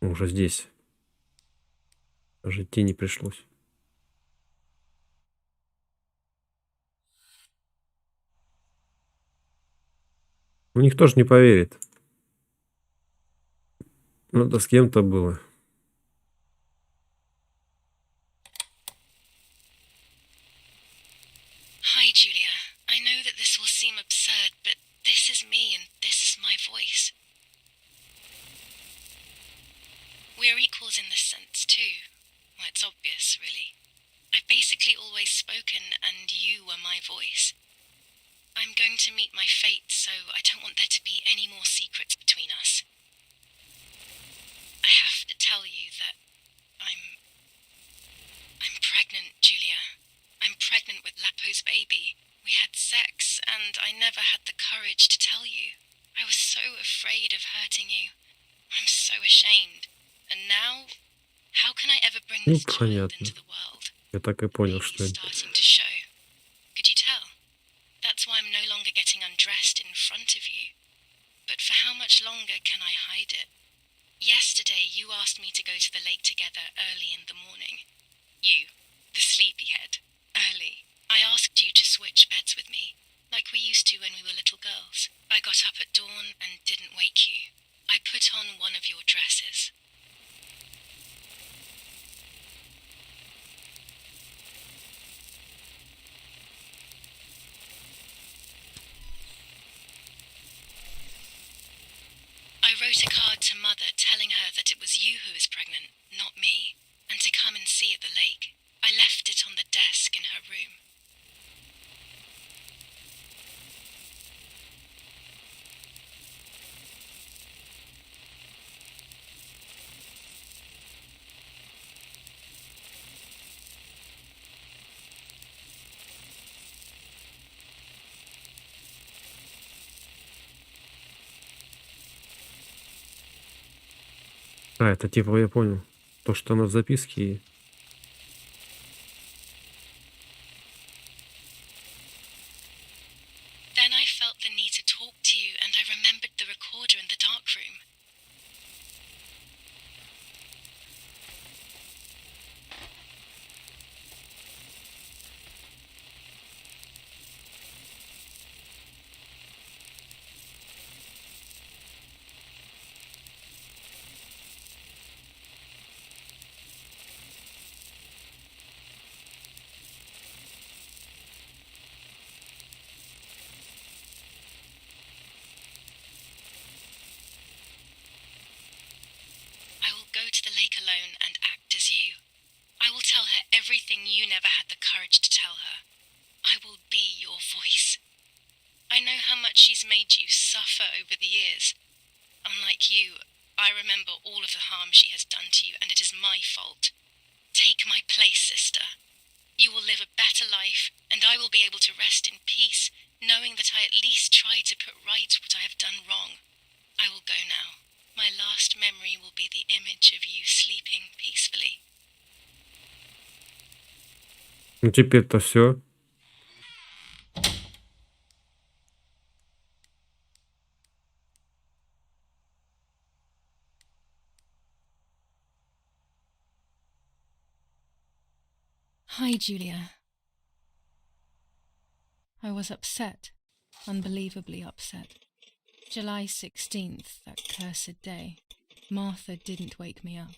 Уже здесь. Даже идти не пришлось. Ну, никто же не поверит. Ну, да с кем-то было. Hi, Julia. I know that this will seem absurd, but this is me and this is my voice. We are equals in this sense, too. Well, it's obvious, really. I've basically always spoken, and you were my voice. I'm going to meet my fate, so I don't want there to be any more secrets between us. I have to tell you that I'm pregnant, Julia. I'm pregnant with Lapo's baby. We had sex, and I never had the courage to tell you. I was so afraid of hurting you. I'm so ashamed. And now, how can I ever bring Ну, this child понятно. into the world? Я так и понял, Baby's что это. starting to show. Could you tell? That's why I'm no longer getting undressed in front of you. But for how much longer can I hide it? Yesterday, you asked me to go to the lake together early in the morning. You, the sleepyhead, early. I asked you to switch beds with me, like we used to when we were little girls. I got up at dawn and didn't wake you. I put on one of your dresses. I wrote a card to Mother telling her that it was you who was pregnant, not me, and to come and see at the lake. I left it on the desk in her room. А, это типа, я понял. То, что она в записке. Then I felt the need to talk to you, and I remembered the recorder in the dark room. her. I will be your voice. I know how much she's made you suffer over the years. Unlike you, I remember all of the harm she has done to you, and it is my fault. Take my place, sister. You will live a better life, and I will be able to rest in peace, knowing that I at least tried to put right what I have done wrong. I will go now. My last memory will be the image of you sleeping peacefully. Ну теперь-то все. Hi, Julia. I was upset, unbelievably upset. July 16th, that cursed day. Martha didn't wake me up.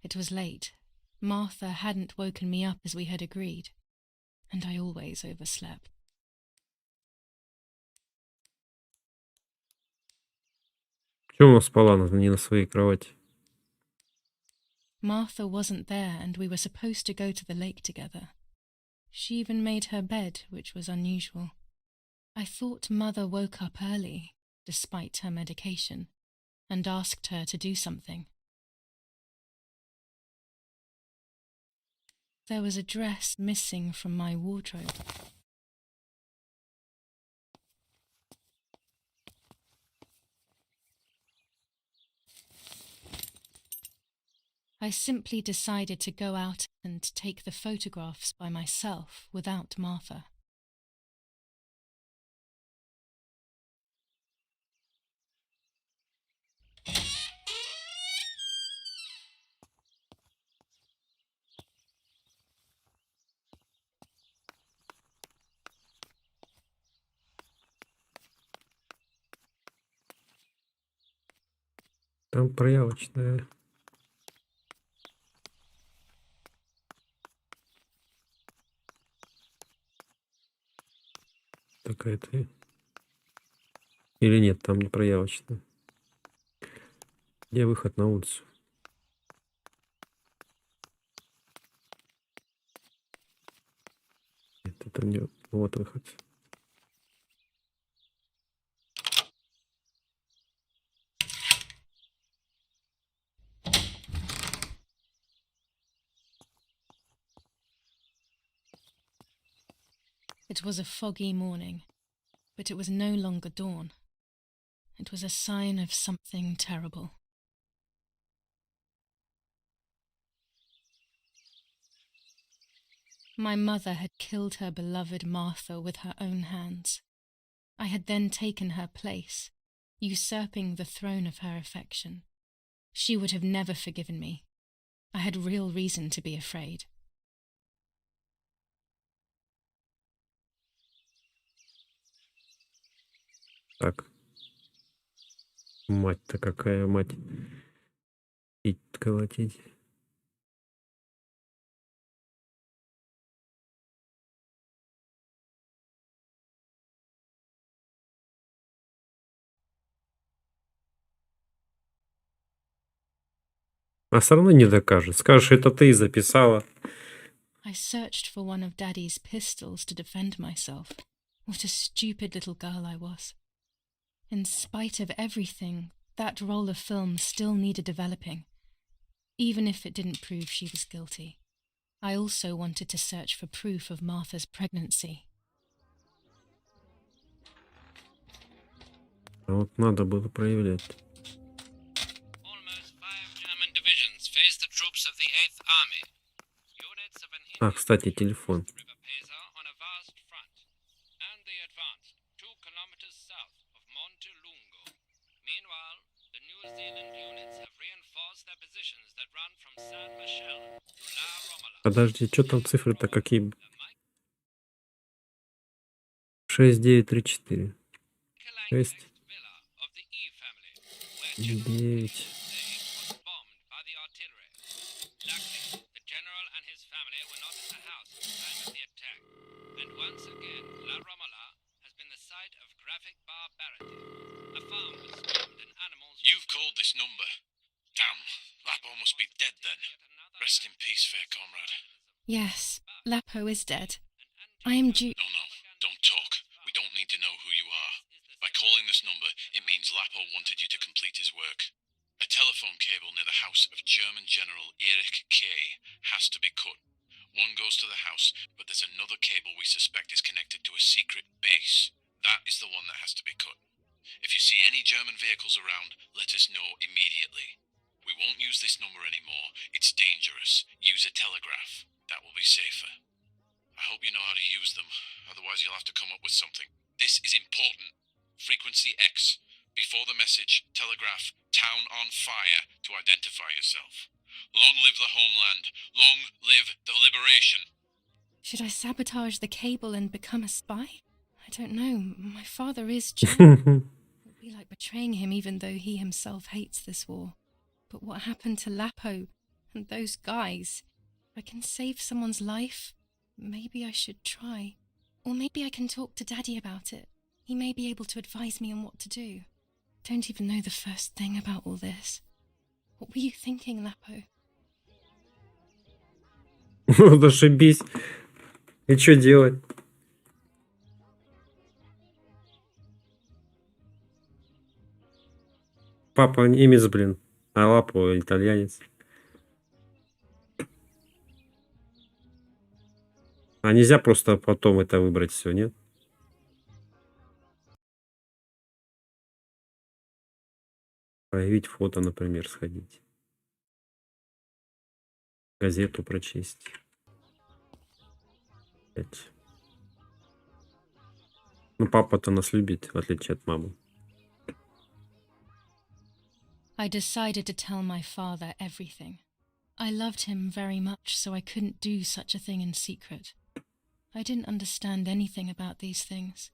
It was late. Martha hadn't woken me up as we had agreed, and I always overslept. Почему она спала не на своей кровати? Martha wasn't there, and we were supposed to go to the lake together. She even made her bed, which was unusual. I thought Mother woke up early, despite her medication, and asked her to do something. There was a dress missing from my wardrobe. I simply decided to go out and take the photographs by myself without Martha. Там проявочная. Такая-то. Или нет, там не проявочная. Где выход на улицу? Нет, это не... Вот выход. It was a foggy morning, but it was no longer dawn. It was a sign of something terrible. My mother had killed her beloved Martha with her own hands. I had then taken her place, usurping the throne of her affection. She would have never forgiven me. I had real reason to be afraid. Так. Мать-то какая мать. И колотить. А все равно не докажет. Скажешь, это ты записала. I searched for one of Daddy's pistols to defend myself. What a stupid little girl I was. In spite of everything, that roll of film still needed developing, even if it didn't prove she was guilty. I also wanted to search for proof of Martha's pregnancy. А вот надо было проявлять. Almost 5 German divisions faced the troops of the 8th Army. Units of an А, кстати, телефон. River Pesa on a vast front, and they advanced 2 kilometers south of Monte Lungo. Meanwhile, the New Zealand units have reinforced their positions that run from San Michel to La Romola. Подожди, что там цифры-то какие? 6, 9, 3, 4. 6, 9. Once again, La Romola has been the site of graphic barbarity. A farm was stormed and animals... You've called this number. Damn, Lapo must be dead then. Rest in peace, fair comrade. Yes, Lapo is dead. I am due... No, don't talk. We don't need to know who you are. By calling this number, it means Lapo wanted you to complete his work. A telephone cable near the house of German General Erich K. has to be cut. One goes to the house, but there's another cable we suspect is connected to a secret base. That is the one that has to be cut. If you see any German vehicles around, let us know immediately. We won't use this number anymore. It's dangerous. Use a telegraph. That will be safer. I hope you know how to use them. Otherwise you'll have to come up with something. This is important. Frequency X. Before the message, telegraph, town on fire to identify yourself. Long live the homeland. Long live the liberation. Should I sabotage the cable and become a spy? I don't know. My father is German. It would be like betraying him even though he himself hates this war. But what happened to Lapo and those guys? If I can save someone's life, maybe I should try. Or maybe I can talk to Daddy about it. He may be able to advise me on what to do. Don't even know the first thing about all this. What were you thinking, Lapo? Зашибись. И что делать? Папа немец, блин, а Лапо итальянец. А нельзя просто потом это выбрать все, нет? Проявить фото, например, сходить. Газету прочесть. Опять. Ну, папа-то нас любит, в отличие от мамы. I decided to tell my father everything. I loved him very much, so I couldn't do such a thing in secret. I didn't understand anything about these things.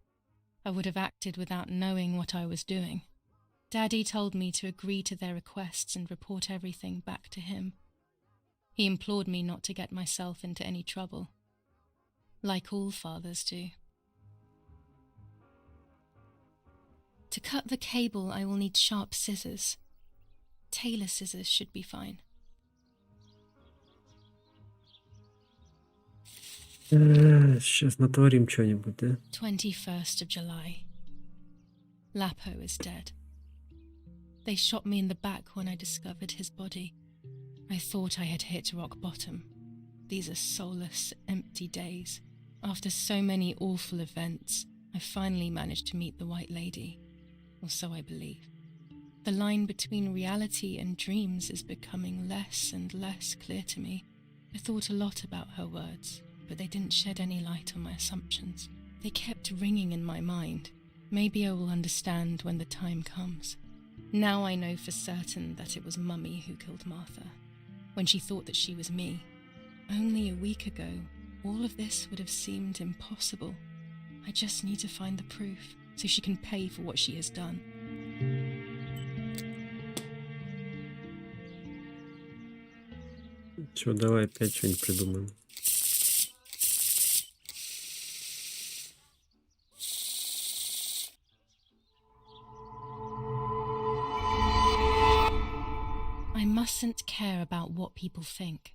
I would have acted without knowing what I was doing. Daddy told me to agree to their requests and report everything back to him. He implored me not to get myself into any trouble, like all fathers do. To cut the cable, I will need sharp scissors. Tailor scissors should be fine. Сейчас натворим что-нибудь, да? 21st of July. Lapo is dead. They shot me in the back when I discovered his body. I thought I had hit rock bottom. These are soulless, empty days. After so many awful events, I finally managed to meet the White Lady, or so I believe. The line between reality and dreams is becoming less and less clear to me. I thought a lot about her words, but they didn't shed any light on my assumptions. They kept ringing in my mind. Maybe I will understand when the time comes. Now I know for certain that it was Mummy who killed Martha, when she thought that she was me. Only a week ago, all of this would have seemed impossible. I just need to find the proof, so she can pay for what she has done. Чё, давай опять что-нибудь придумаем. I mustn't care about what people think.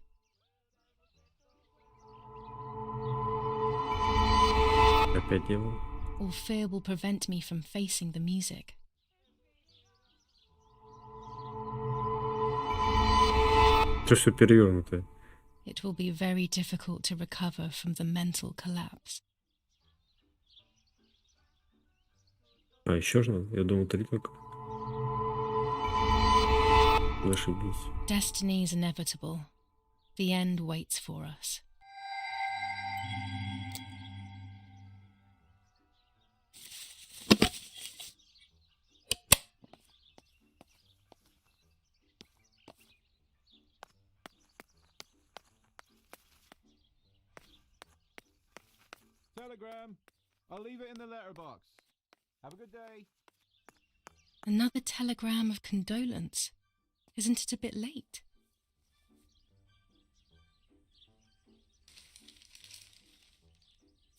Опять его. Or fear will prevent me from facing the music. Это все перевернутое. It will be very difficult to recover from the mental collapse. А, еще же надо? Я думал, 3 только. Зашибись. Destiny is inevitable. The end waits for us. Telegram. I'll leave it in the letterbox. Have a good day. Another telegram of condolence. Isn't it a bit late?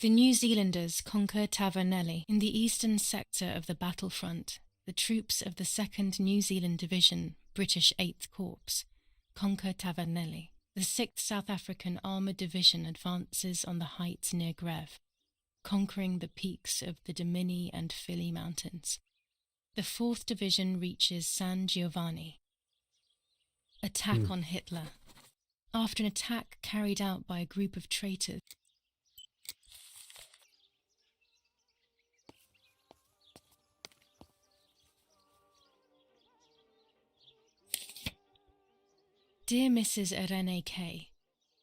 The New Zealanders conquer Tavernelli. In the eastern sector of the battlefront, the troops of the 2nd New Zealand Division, British 8th Corps, conquer Tavernelli. The 6th South African Armoured Division advances on the heights near Greve, conquering the peaks of the Dimini and Fili Mountains. The 4th Division reaches San Giovanni. Attack on Hitler. After an attack carried out by a group of traitors, Dear Mrs. Irene K.,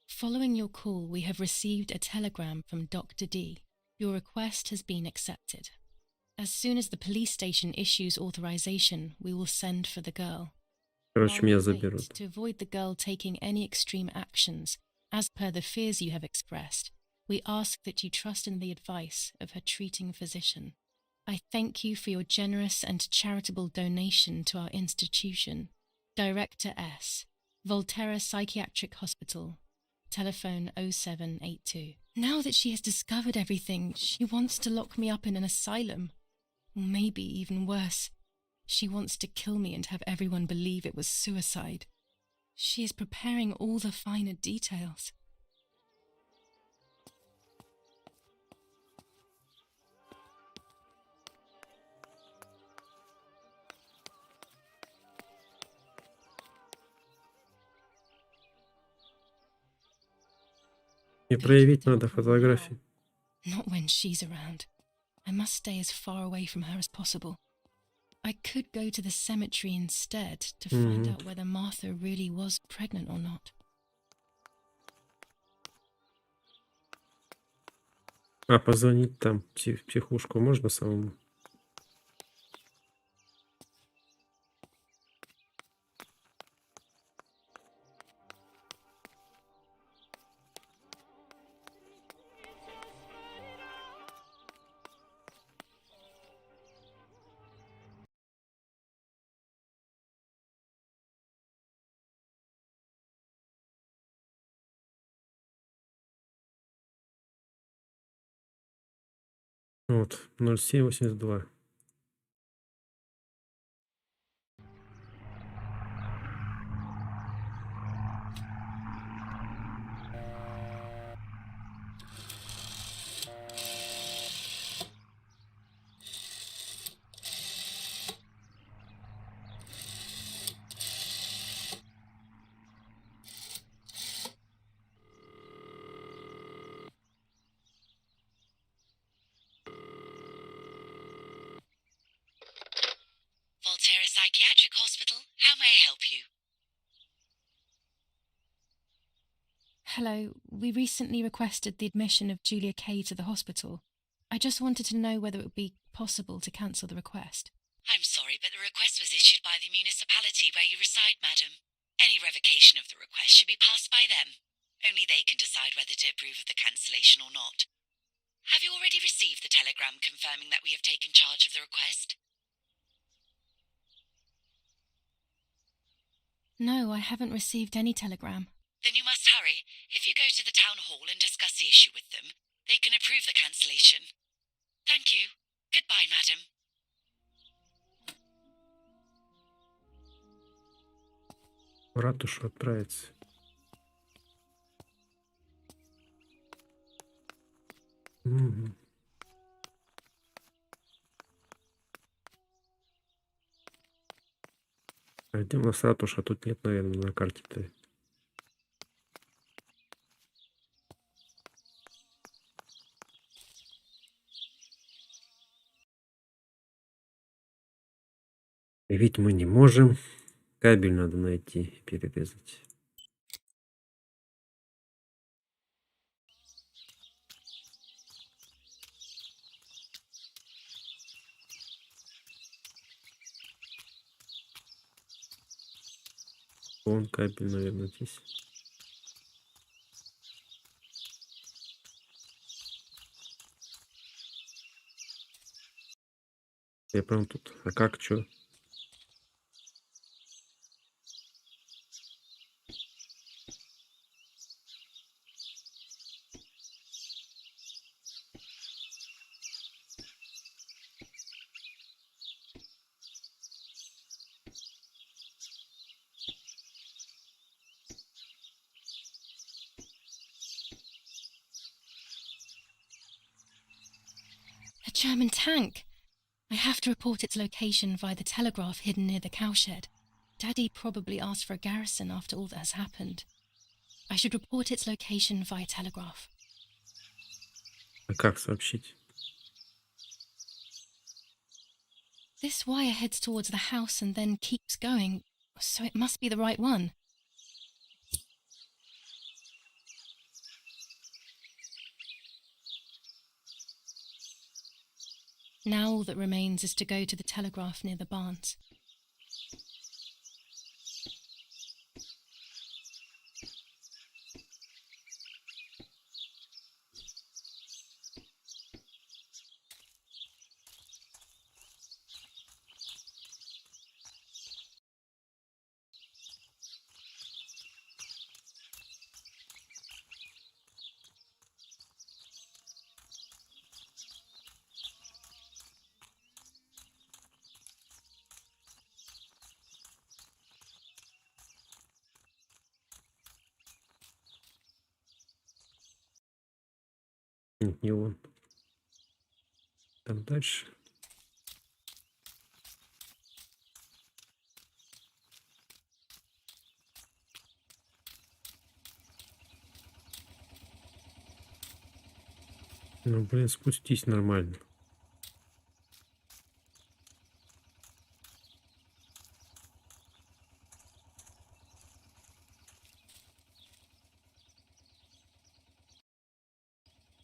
following your call, we have received a telegram from Dr. D. Your request has been accepted. As soon as the police station issues authorization, we will send for the girl. Короче, While меня we wait, заберут. to avoid the girl taking any extreme actions, as per the fears you have expressed, we ask that you trust in the advice of her treating physician. I thank you for your generous and charitable donation to our institution. Director S. Volterra Psychiatric Hospital. Telephone 0782. Now that she has discovered everything, she wants to lock me up in an asylum. Or maybe even worse, she wants to kill me and have everyone believe it was suicide. She is preparing all the finer details. И проявить надо фотографии. Not when she's around. I must stay as far away from her as possible. I could go to the cemetery instead to find out whether Martha really was pregnant or not. А позвонить там в психушку можно самому? Вот, 0782. Volterra Psychiatric Hospital. How may I help you? Hello, we recently requested the admission of Julia Kay to the hospital. I just wanted to know whether it would be possible to cancel the request. I'm sorry, but the request was issued by the municipality where you reside, madam. Any revocation of the request should be passed by them. Only they can decide whether to approve of the cancellation or not. Have you already received the telegram confirming that we have taken charge of the request? No, I haven't received any telegram. Then you must hurry. If you go to the town hall and discuss the issue with them, they can approve the cancellation. Thank you. Goodbye, madam. В ратушу отправиться. Мгм. А где у нас ратуша? Тут нет, наверное, на карте-то. Ведь мы не можем. Кабель надо найти и перерезать. Вон кабель, наверное, здесь. Я прям тут. А как, что? A German tank! I have to report its location via the telegraph hidden near the cowshed. Daddy probably asked for a garrison after all that has happened. I should report its location via telegraph. А как сообщить? This wire heads towards the house and then keeps going, so it must be the right one. Now all that remains is to go to the telegraph near the barns. Нет, не он. Там дальше. Ну, блин, спустись нормально.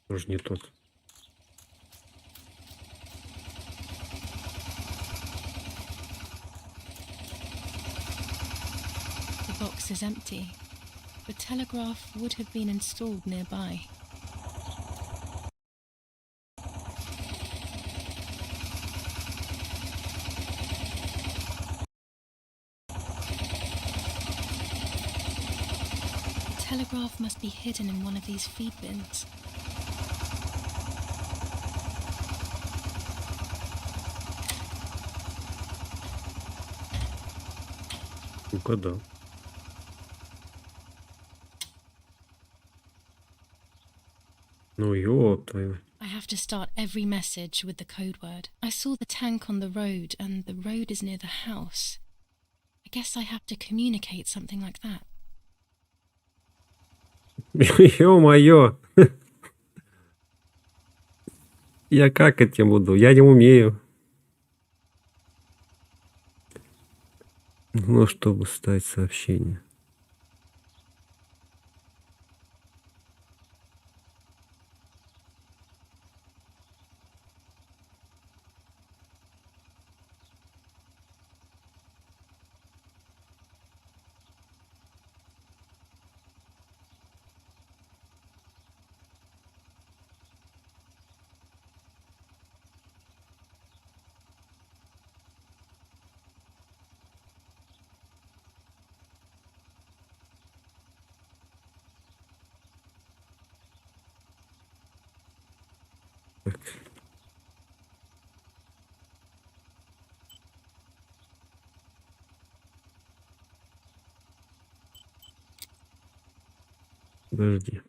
Тоже не тот. The box is empty. The telegraph would have been installed nearby. The telegraph must be hidden in one of these feed bins. Угадал. Ну, ёпта. I have to start every message with the code word. I saw the tank on the road, and the road is near the house. I guess I have to communicate something like that. Ё-моё. Я как этим буду? Я не умею. Ну, чтобы ставить сообщение. Так. Подожди.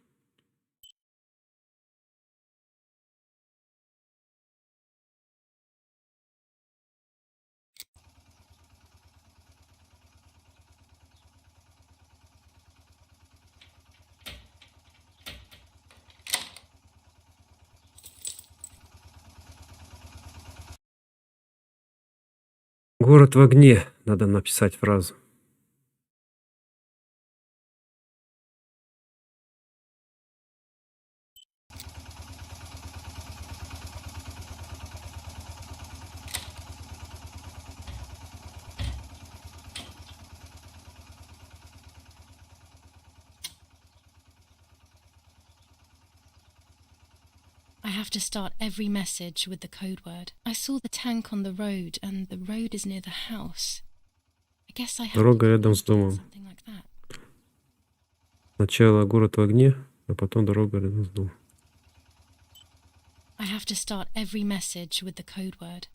Город в огне. Надо написать фразу. I have to start every message with the code word. I saw the tank on the road, and the road is near the house. I guess I have Дорога to рядом с домом. something like that. Сначала город в огне, а потом дорога рядом с домом. I have to start every message with the code word.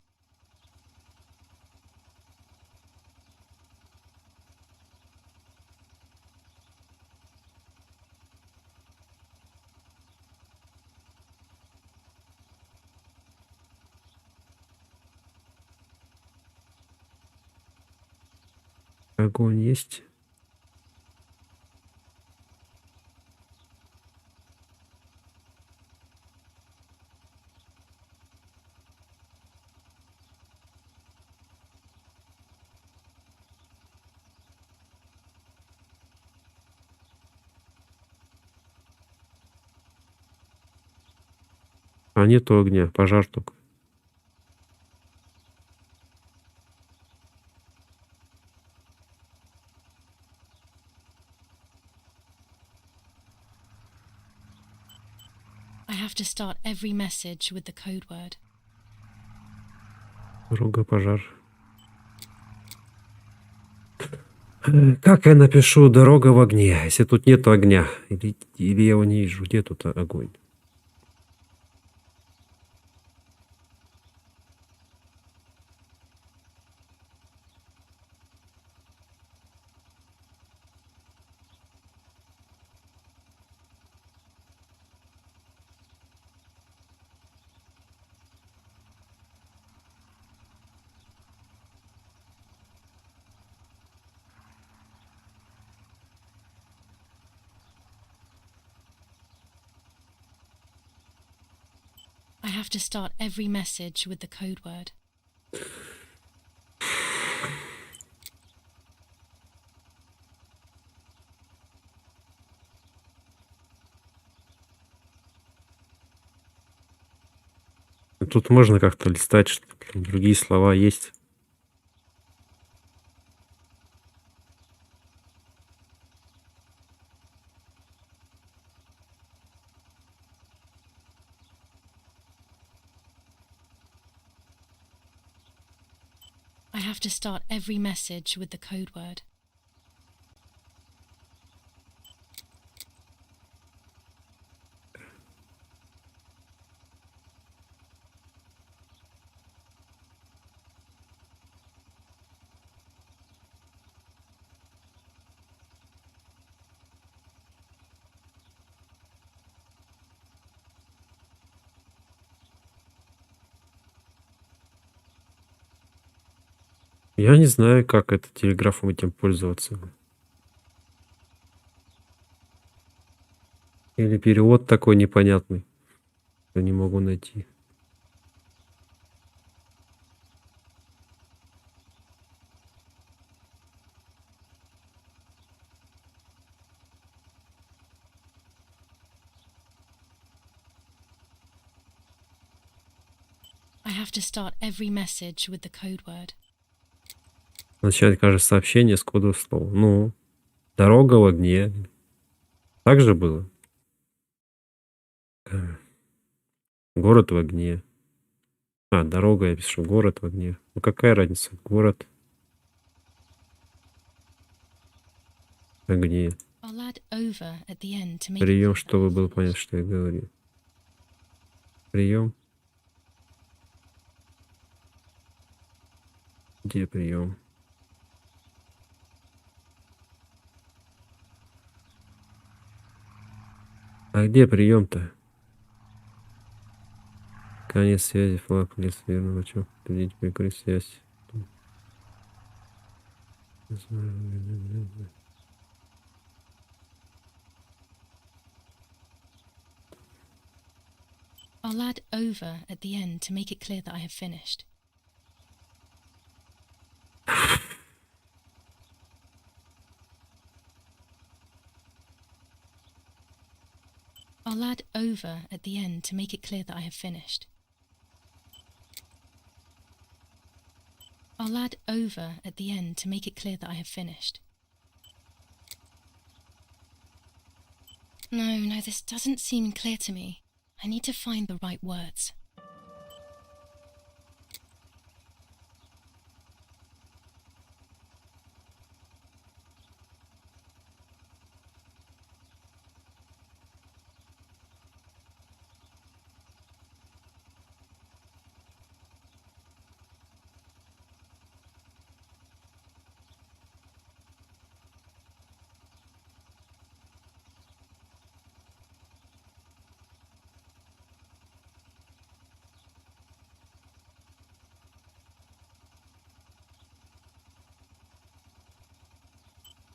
Огонь есть. А нету огня, пожар только. I have to start every message with the code word. Дорога, пожар. Как я напишу «дорога в огне», если тут нет огня? Или я его не вижу? Где тут огонь? I have to start every message with the code word. Тут можно как-то листать, что другие слова есть. I have to start every message with the code word. Я не знаю, как это телеграфом этим пользоваться. Или перевод такой непонятный. Я не могу найти. I have to start every message with the code word. Начать, кажется, сообщение с кодовым словом. Ну, дорога в огне. Так же было? Город в огне. А, дорога, я пишу, город в огне. Ну, какая разница? Город в огне. I'll add over at the end to make Прием, it clear that чтобы I've было finished. понятно, что я говорю. Прием. Где прием? А где прием-то? Конец связи, флаг, лес, верно, хочу подтвердить, прикрыть связь. I'll add over at the end to make it clear that I have finished. I'll add over at the end to make it clear that I have finished. I'll add over at the end to make it clear that I have finished. No, this doesn't seem clear to me. I need to find the right words.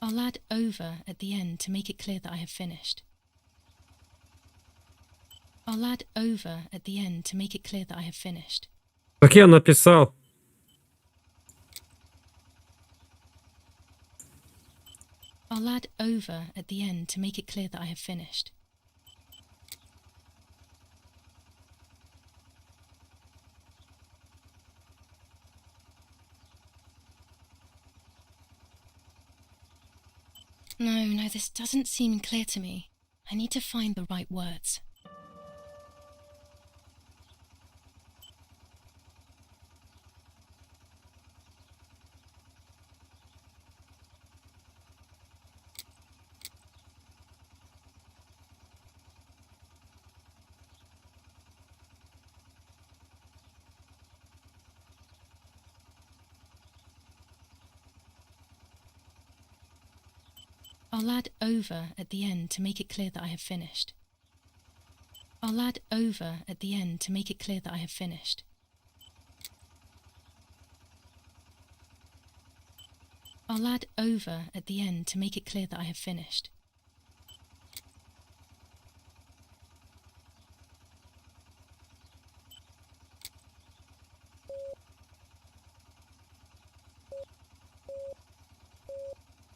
I'll add over at the end to make it clear that I have finished. I'll add over at the end to make it clear that I have finished. Так я написал. I'll add over at the end to make it clear that I have finished. No, this doesn't seem clear to me. I need to find the right words. I'll add over at the end to make it clear that I have finished. I'll add over at the end to make it clear that I have finished. I'll add over at the end to make it clear that I have finished.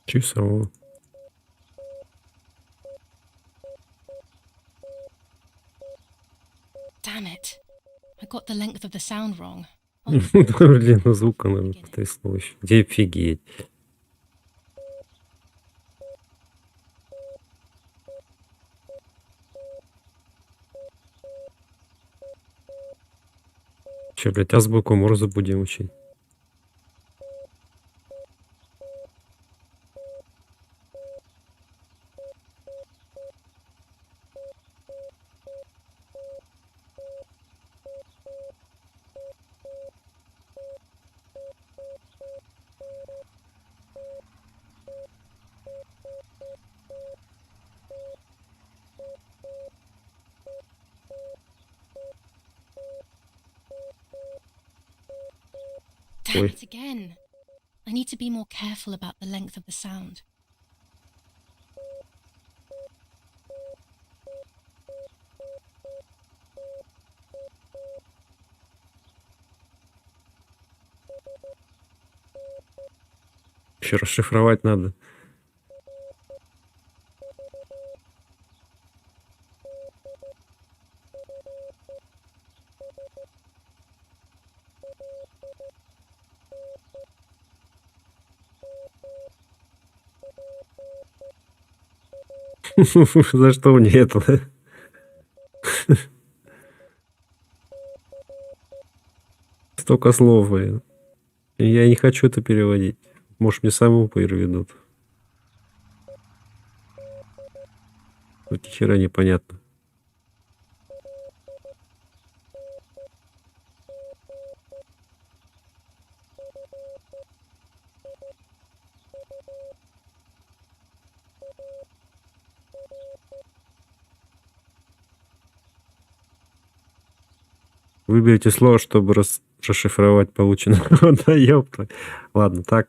Часово. Damn it. I got the length of the sound wrong. Блин, звука, наверное, потрясло еще. Где офигеть. Че, блядь, азбуку Морзе будем учить? Damn it again. I need to be more careful about the length of the sound. Еще расшифровать надо. За что мне это? Столько слов, блин. Я не хочу это переводить. Может, мне самому переведут. Тут ни хера непонятно. Выберите слово, чтобы расшифровать полученное. Да ёпта. Ладно, так.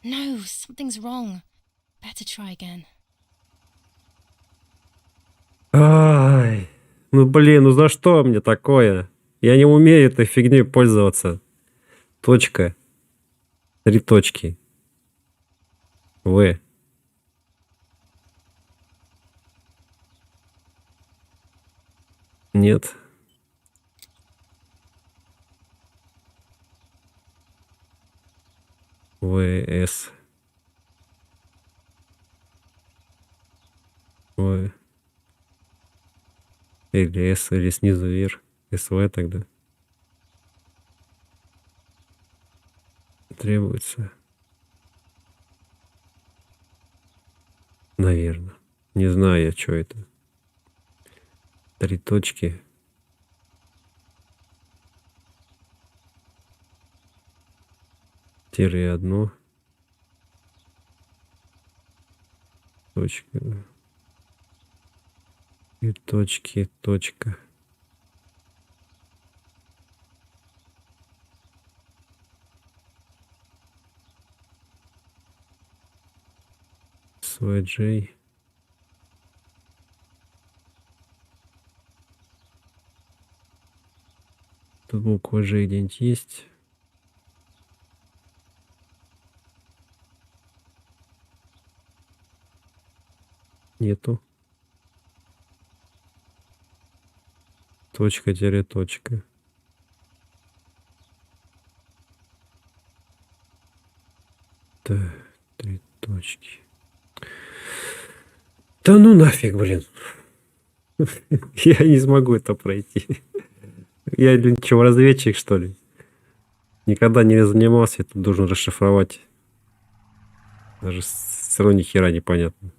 No, something's wrong. Better try again. Ай, ну блин, ну за что мне такое? Я не умею этой фигней пользоваться. Точка. 3 точки. В. Нет. ВС. В. Или С, или снизу вверх. СВ тогда. Требуется. Наверное. Не знаю я, что это. 3 точки. тире одно. Точка. И точки, точка. Свой Джей. Тут буква Ж где-нибудь есть. Нету. Точка, тире, точка. Так, 3 точки. Да ну нафиг, блин. Я не смогу это пройти. Я, блин, чего, разведчик, что ли? Никогда не занимался, я тут должен расшифровать. Даже все равно ни хера непонятно.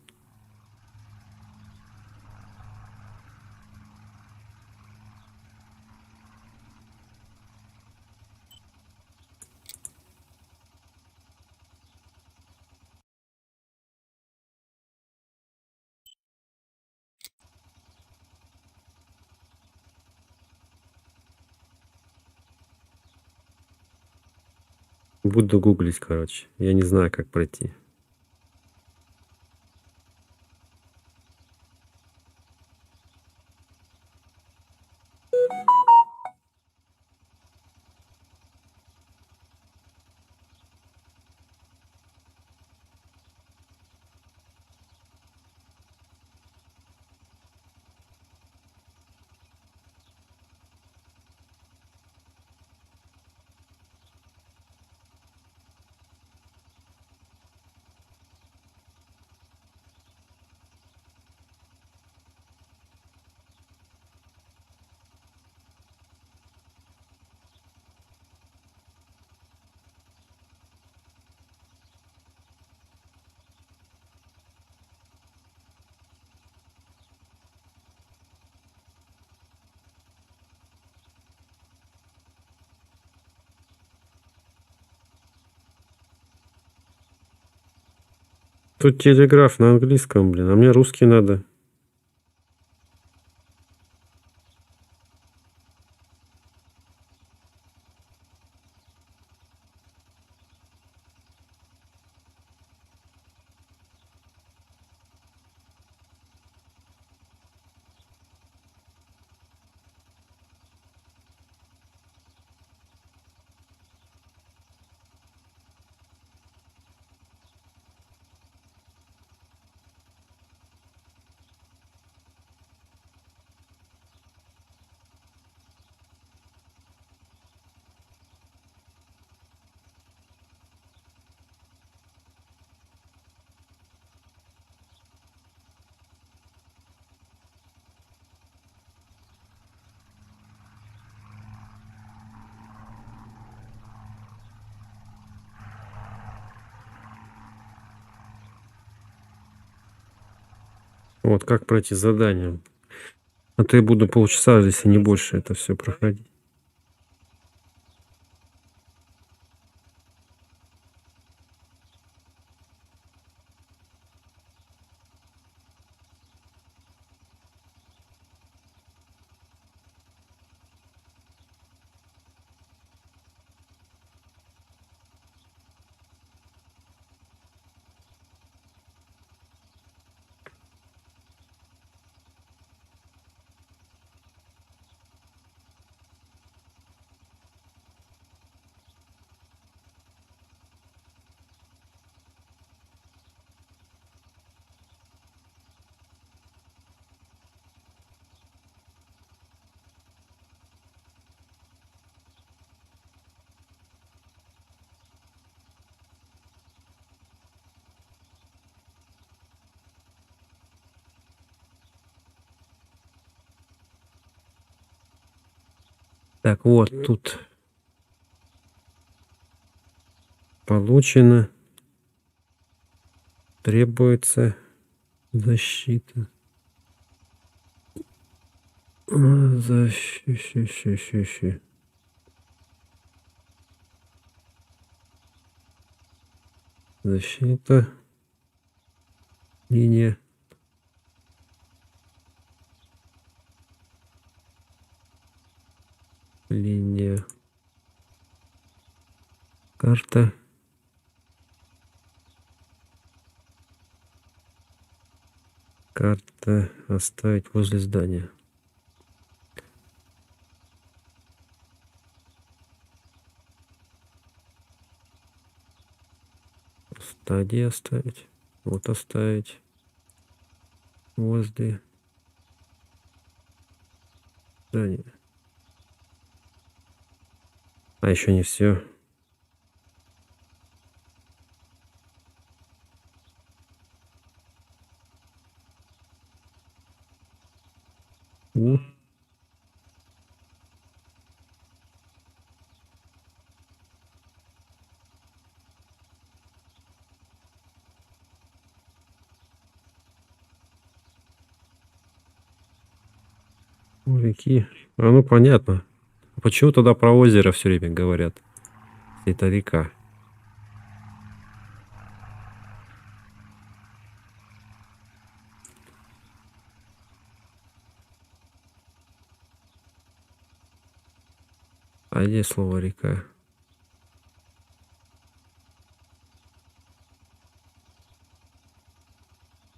Буду гуглить, короче. Я не знаю, как пройти. Тут телеграф на английском, блин, а мне русский надо. Вот как пройти задание. А то я буду полчаса, если не больше, это все проходить. Так, вот тут получено. Требуется защита. Защита. Защита. Линия. Линия. Карта. Карта оставить возле здания. Стадии оставить. Вот оставить. Возле здания. А еще не все. У реки. А ну понятно. Почему тогда про озеро все время говорят? Это река. А где слово река?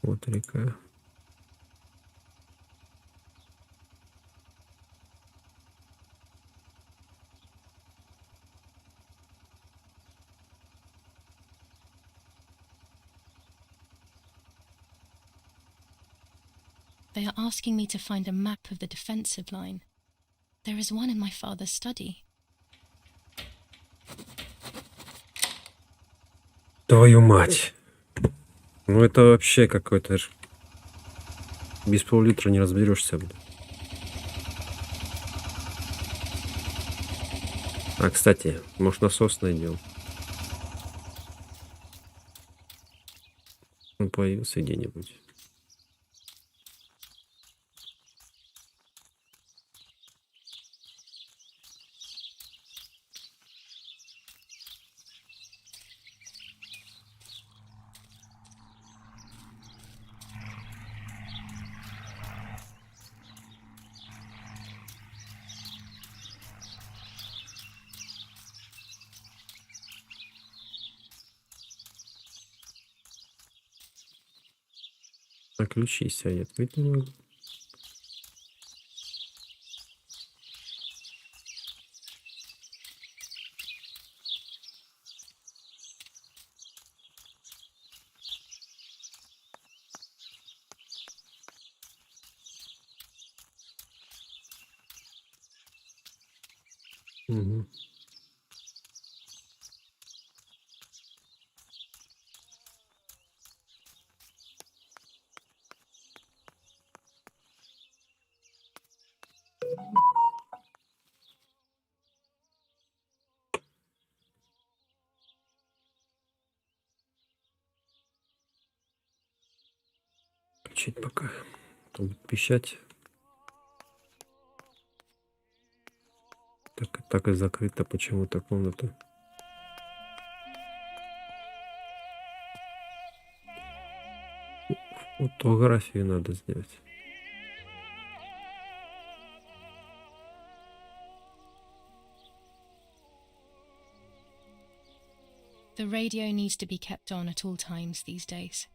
Вот река. They are asking me to find a map of the defensive line. There is one in my father's study. Твою мать. Ну это вообще какой-то... Без пол-литра не разберешься, блин. А, кстати, может насос найдем. Он появился где-нибудь. А ключи я открыть не могу. Угу. Включить пока. Тут пищать. Так и закрыта почему-то комната. Фотографию надо сделать. The radio needs to be kept on at all times these days.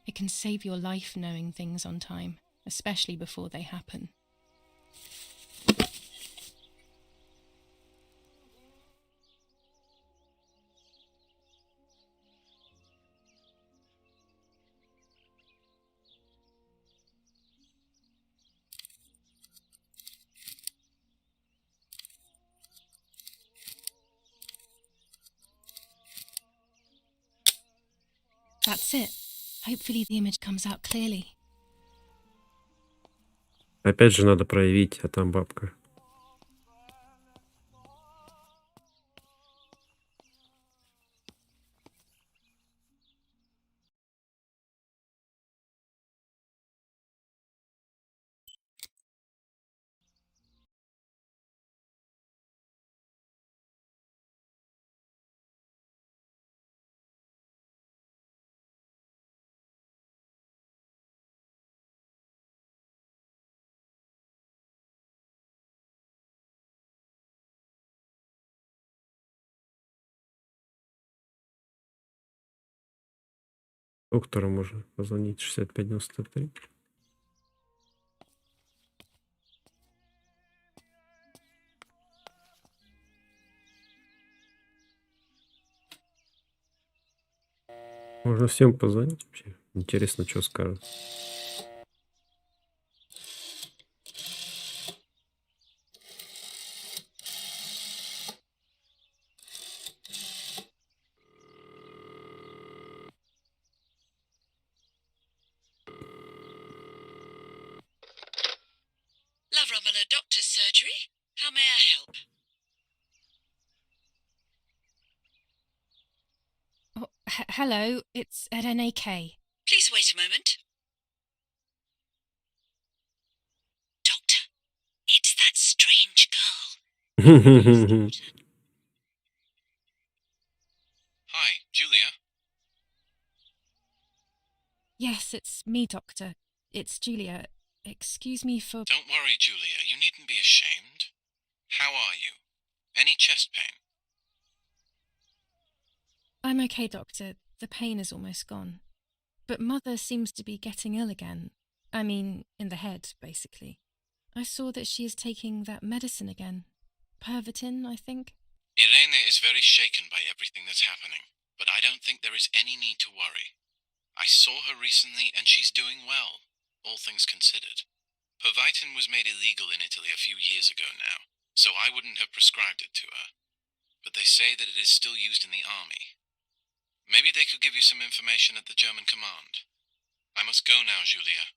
It can save your life knowing things on time, especially before they happen. That's it. Hopefully the image comes out clearly. Опять же надо проявить, а там бабка. Доктору можно позвонить 6593. Можно всем позвонить вообще. Интересно, что скажут. Lavromilla Doctor's Surgery. How may I help? Oh, hello, it's at NAK. Please wait a moment. Doctor, it's that strange girl. Hi, Julia. Yes, it's me, Doctor. It's Julia. Excuse me for... Don't worry, Julia. You needn't be ashamed. How are you? Any chest pain? I'm okay, Doctor. The pain is almost gone. But Mother seems to be getting ill again. I mean, in the head, basically. I saw that she is taking that medicine again. Pervitin, I think. Irene is very shaken by everything that's happening, but I don't think there is any need to worry. I saw her recently and she's doing well, all things considered. Pervitin was made illegal in Italy a few years ago now, so I wouldn't have prescribed it to her. But they say that it is still used in the army. Maybe they could give you some information at the German command. I must go now, Julia.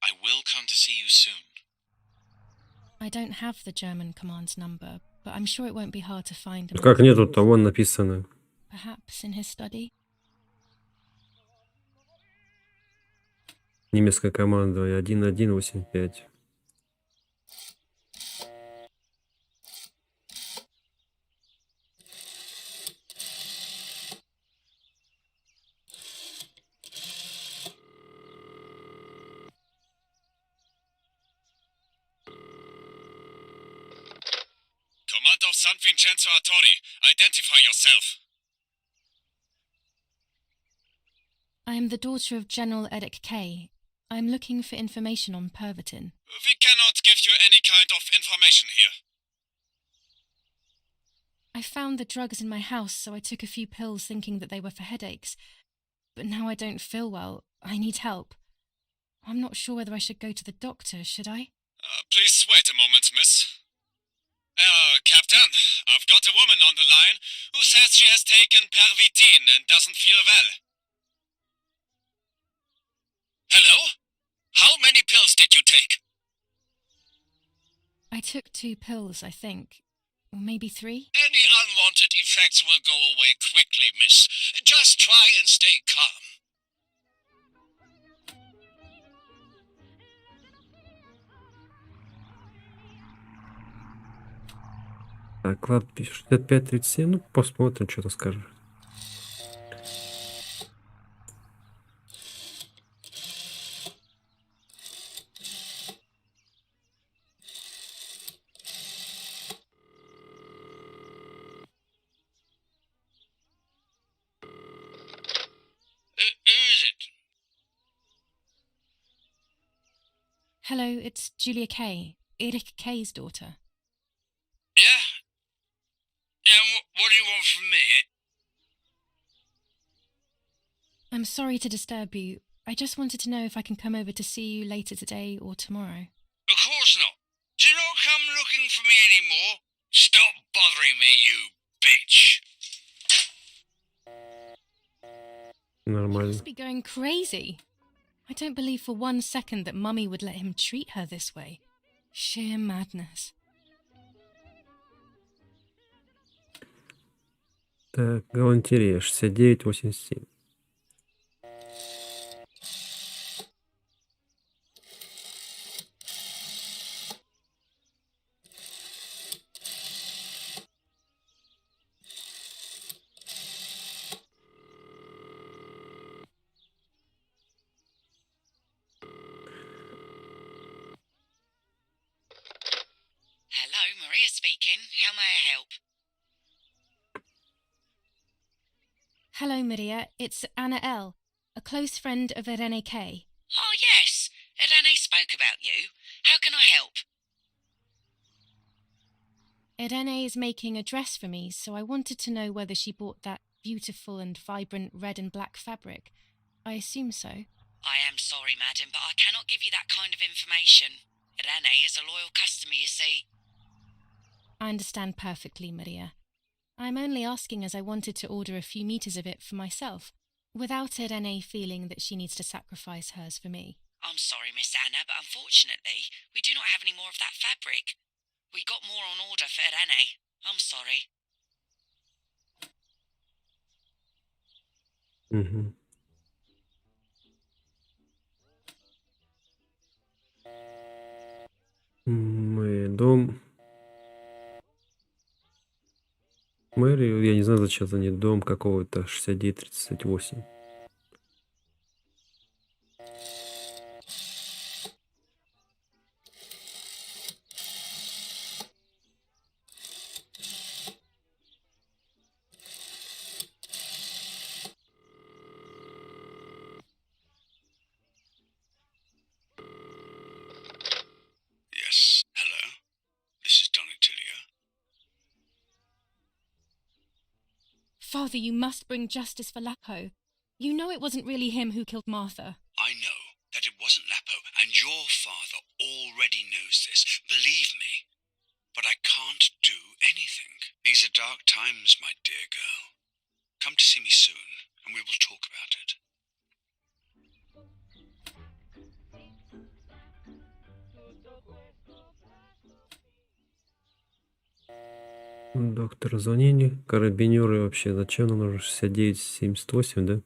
I will come to see you soon. I don't have the German command's number, but I'm sure it won't be hard to find him. Как нету того написано. Perhaps in his study. Немецкое командование 1185. Command of San Vincenzo Artori, identify yourself. I am the daughter of General Eric Kay. I'm looking for information on Pervitin. We cannot give you any kind of information here. I found the drugs in my house, so I took a few pills thinking that they were for headaches. But now I don't feel well. I need help. I'm not sure whether I should go to the doctor, should I? Please wait a moment, miss. Captain, I've got a woman on the line who says she has taken Pervitin and doesn't feel well. Hello? How many pills did you take? I took 2 pills, I think. Or maybe 3? Any unwanted effects will go away quickly, miss. Just try and stay calm. Так, ладно, 6537. Ну, посмотрим, что-то скажет. Who is it? Hello, it's Julia Kay, Eric Kay's daughter. Yeah? Yeah, what do you want from me? I'm sorry to disturb you. I just wanted to know if I can come over to see you later today or tomorrow. Of course not. Do not come looking for me anymore. Stop bothering me, you bitch. He Нормально. must be going crazy. I don't believe for 1 second that Mummy would let him treat her this way. Sheer madness. Так, галантерея 6987. Hello, Maria speaking. How may I help? Hello, Maria. It's Anna L. A close friend of Irene K. Oh, yes. Irene spoke about you. How can I help? Irene is making a dress for me, so I wanted to know whether she bought that beautiful and vibrant red and black fabric. I assume so. I am sorry, madam, but I cannot give you that kind of information. Irene is a loyal customer, you see. I understand perfectly, Maria. I'm only asking as I wanted to order a few meters of it for myself, without Irene feeling that she needs to sacrifice hers for me. I'm sorry, Miss Anna, but unfortunately, we do not have any more of that fabric. We got more on order for Irene. I'm sorry. Угу. Мой дом. Мэри, я не знаю, зачем за ней дом какого-то 6938. Yes, hello. This is Don Italia. Father, you must bring justice for Lapo. You know it wasn't really him who killed Martha. I know that it wasn't Lapo, and your father already knows this. Believe me. But I can't do anything. These are dark times, my dear girl. Come to see me soon, and we will talk about it. Доктор, звонили. Карабинеры вообще. Зачем нам нужно 6978, да?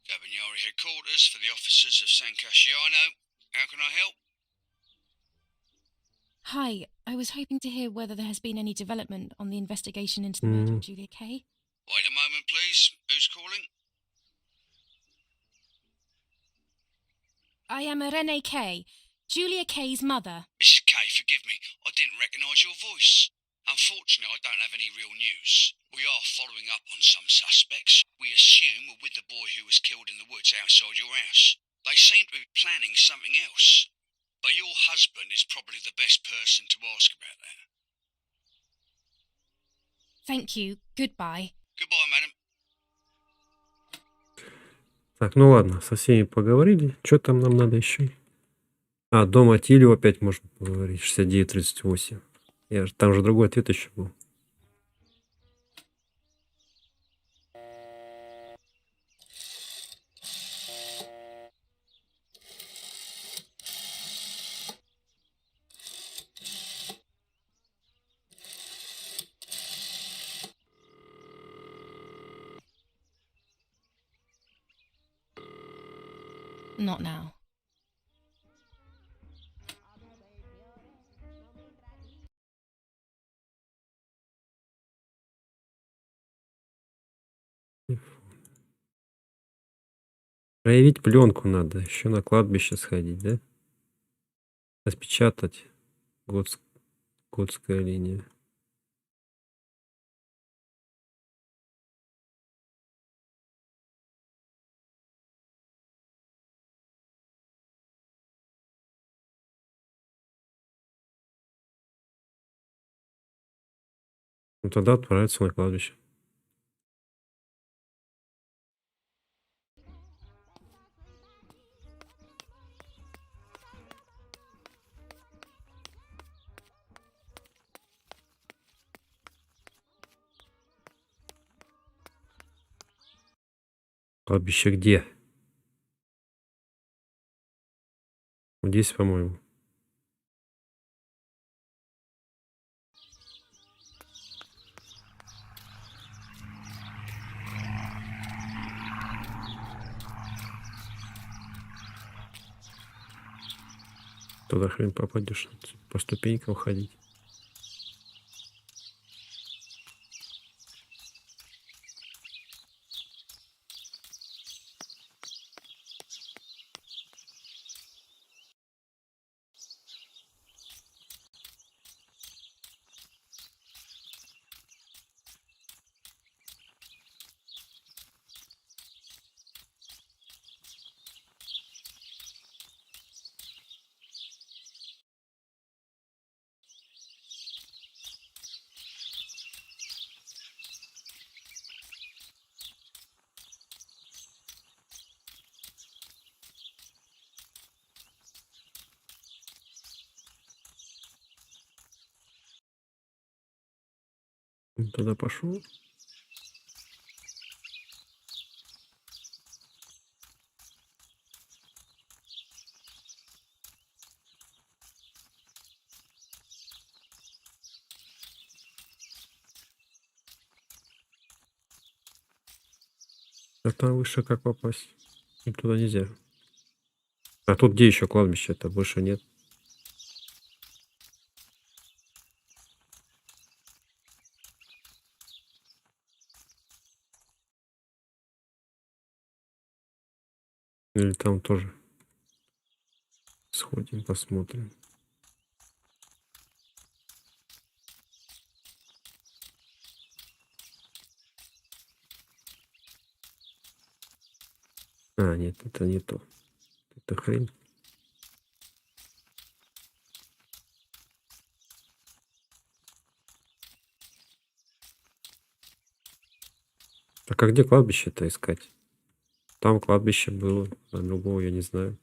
Carabinieri headquarters for the officers of San Casciano. How can I help? Hi, I was hoping to hear whether there has been any development on the investigation into the murder of Julia Kay. Wait a moment, please. Who's calling? I am Irene Kay, Julia Kay's mother. Mrs. Kay, forgive me. I didn't recognise your voice. Unfortunately, I don't have any real news. We are following up on some suspects. We assume we're with the boy who was killed in the woods outside your house. They seem to be planning something else. But your husband is probably the best person to ask about that. Thank you. Goodbye. Goodbye, madam. Так, ну ладно, со всеми поговорили. Что там нам надо еще? А, дом Атилию опять можно поговорить. 6938. Там же другой ответ еще был. Not now. Проявить пленку надо. Еще на кладбище сходить, да? Распечатать. Готская линия. Ну тогда отправиться на кладбище. Кладбище где? Здесь, по-моему. Туда хрен попадешь, по ступенькам ходить. Туда пошел. А там выше как попасть? И туда нельзя. А тут где еще кладбище-то? Больше нет. Или там тоже. Сходим, посмотрим. А, нет, это не то. Это хрень. Так а где кладбище-то искать? Там кладбище было, а другого я не знаю.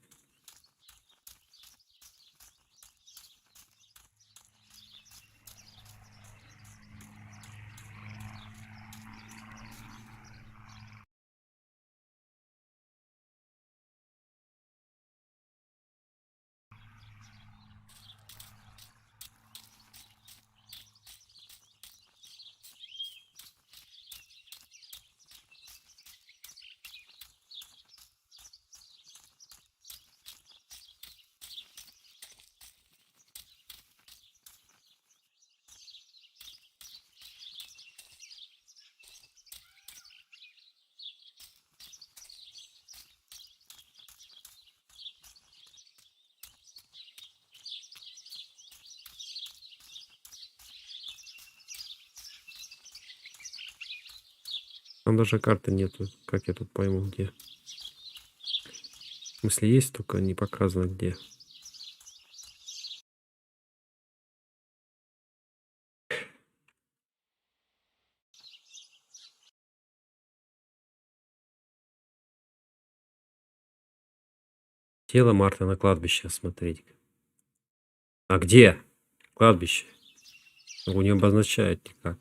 Там даже карты нету. Как я тут пойму, где? В смысле, есть, только не показано где. Тело Марты на кладбище смотреть. А где? Кладбище. Его не обозначает никак.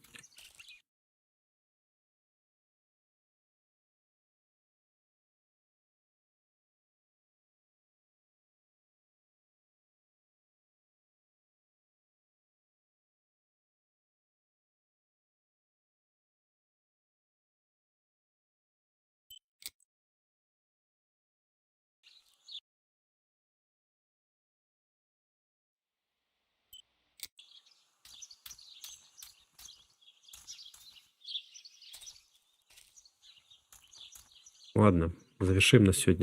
Ладно, завершим на сегодня.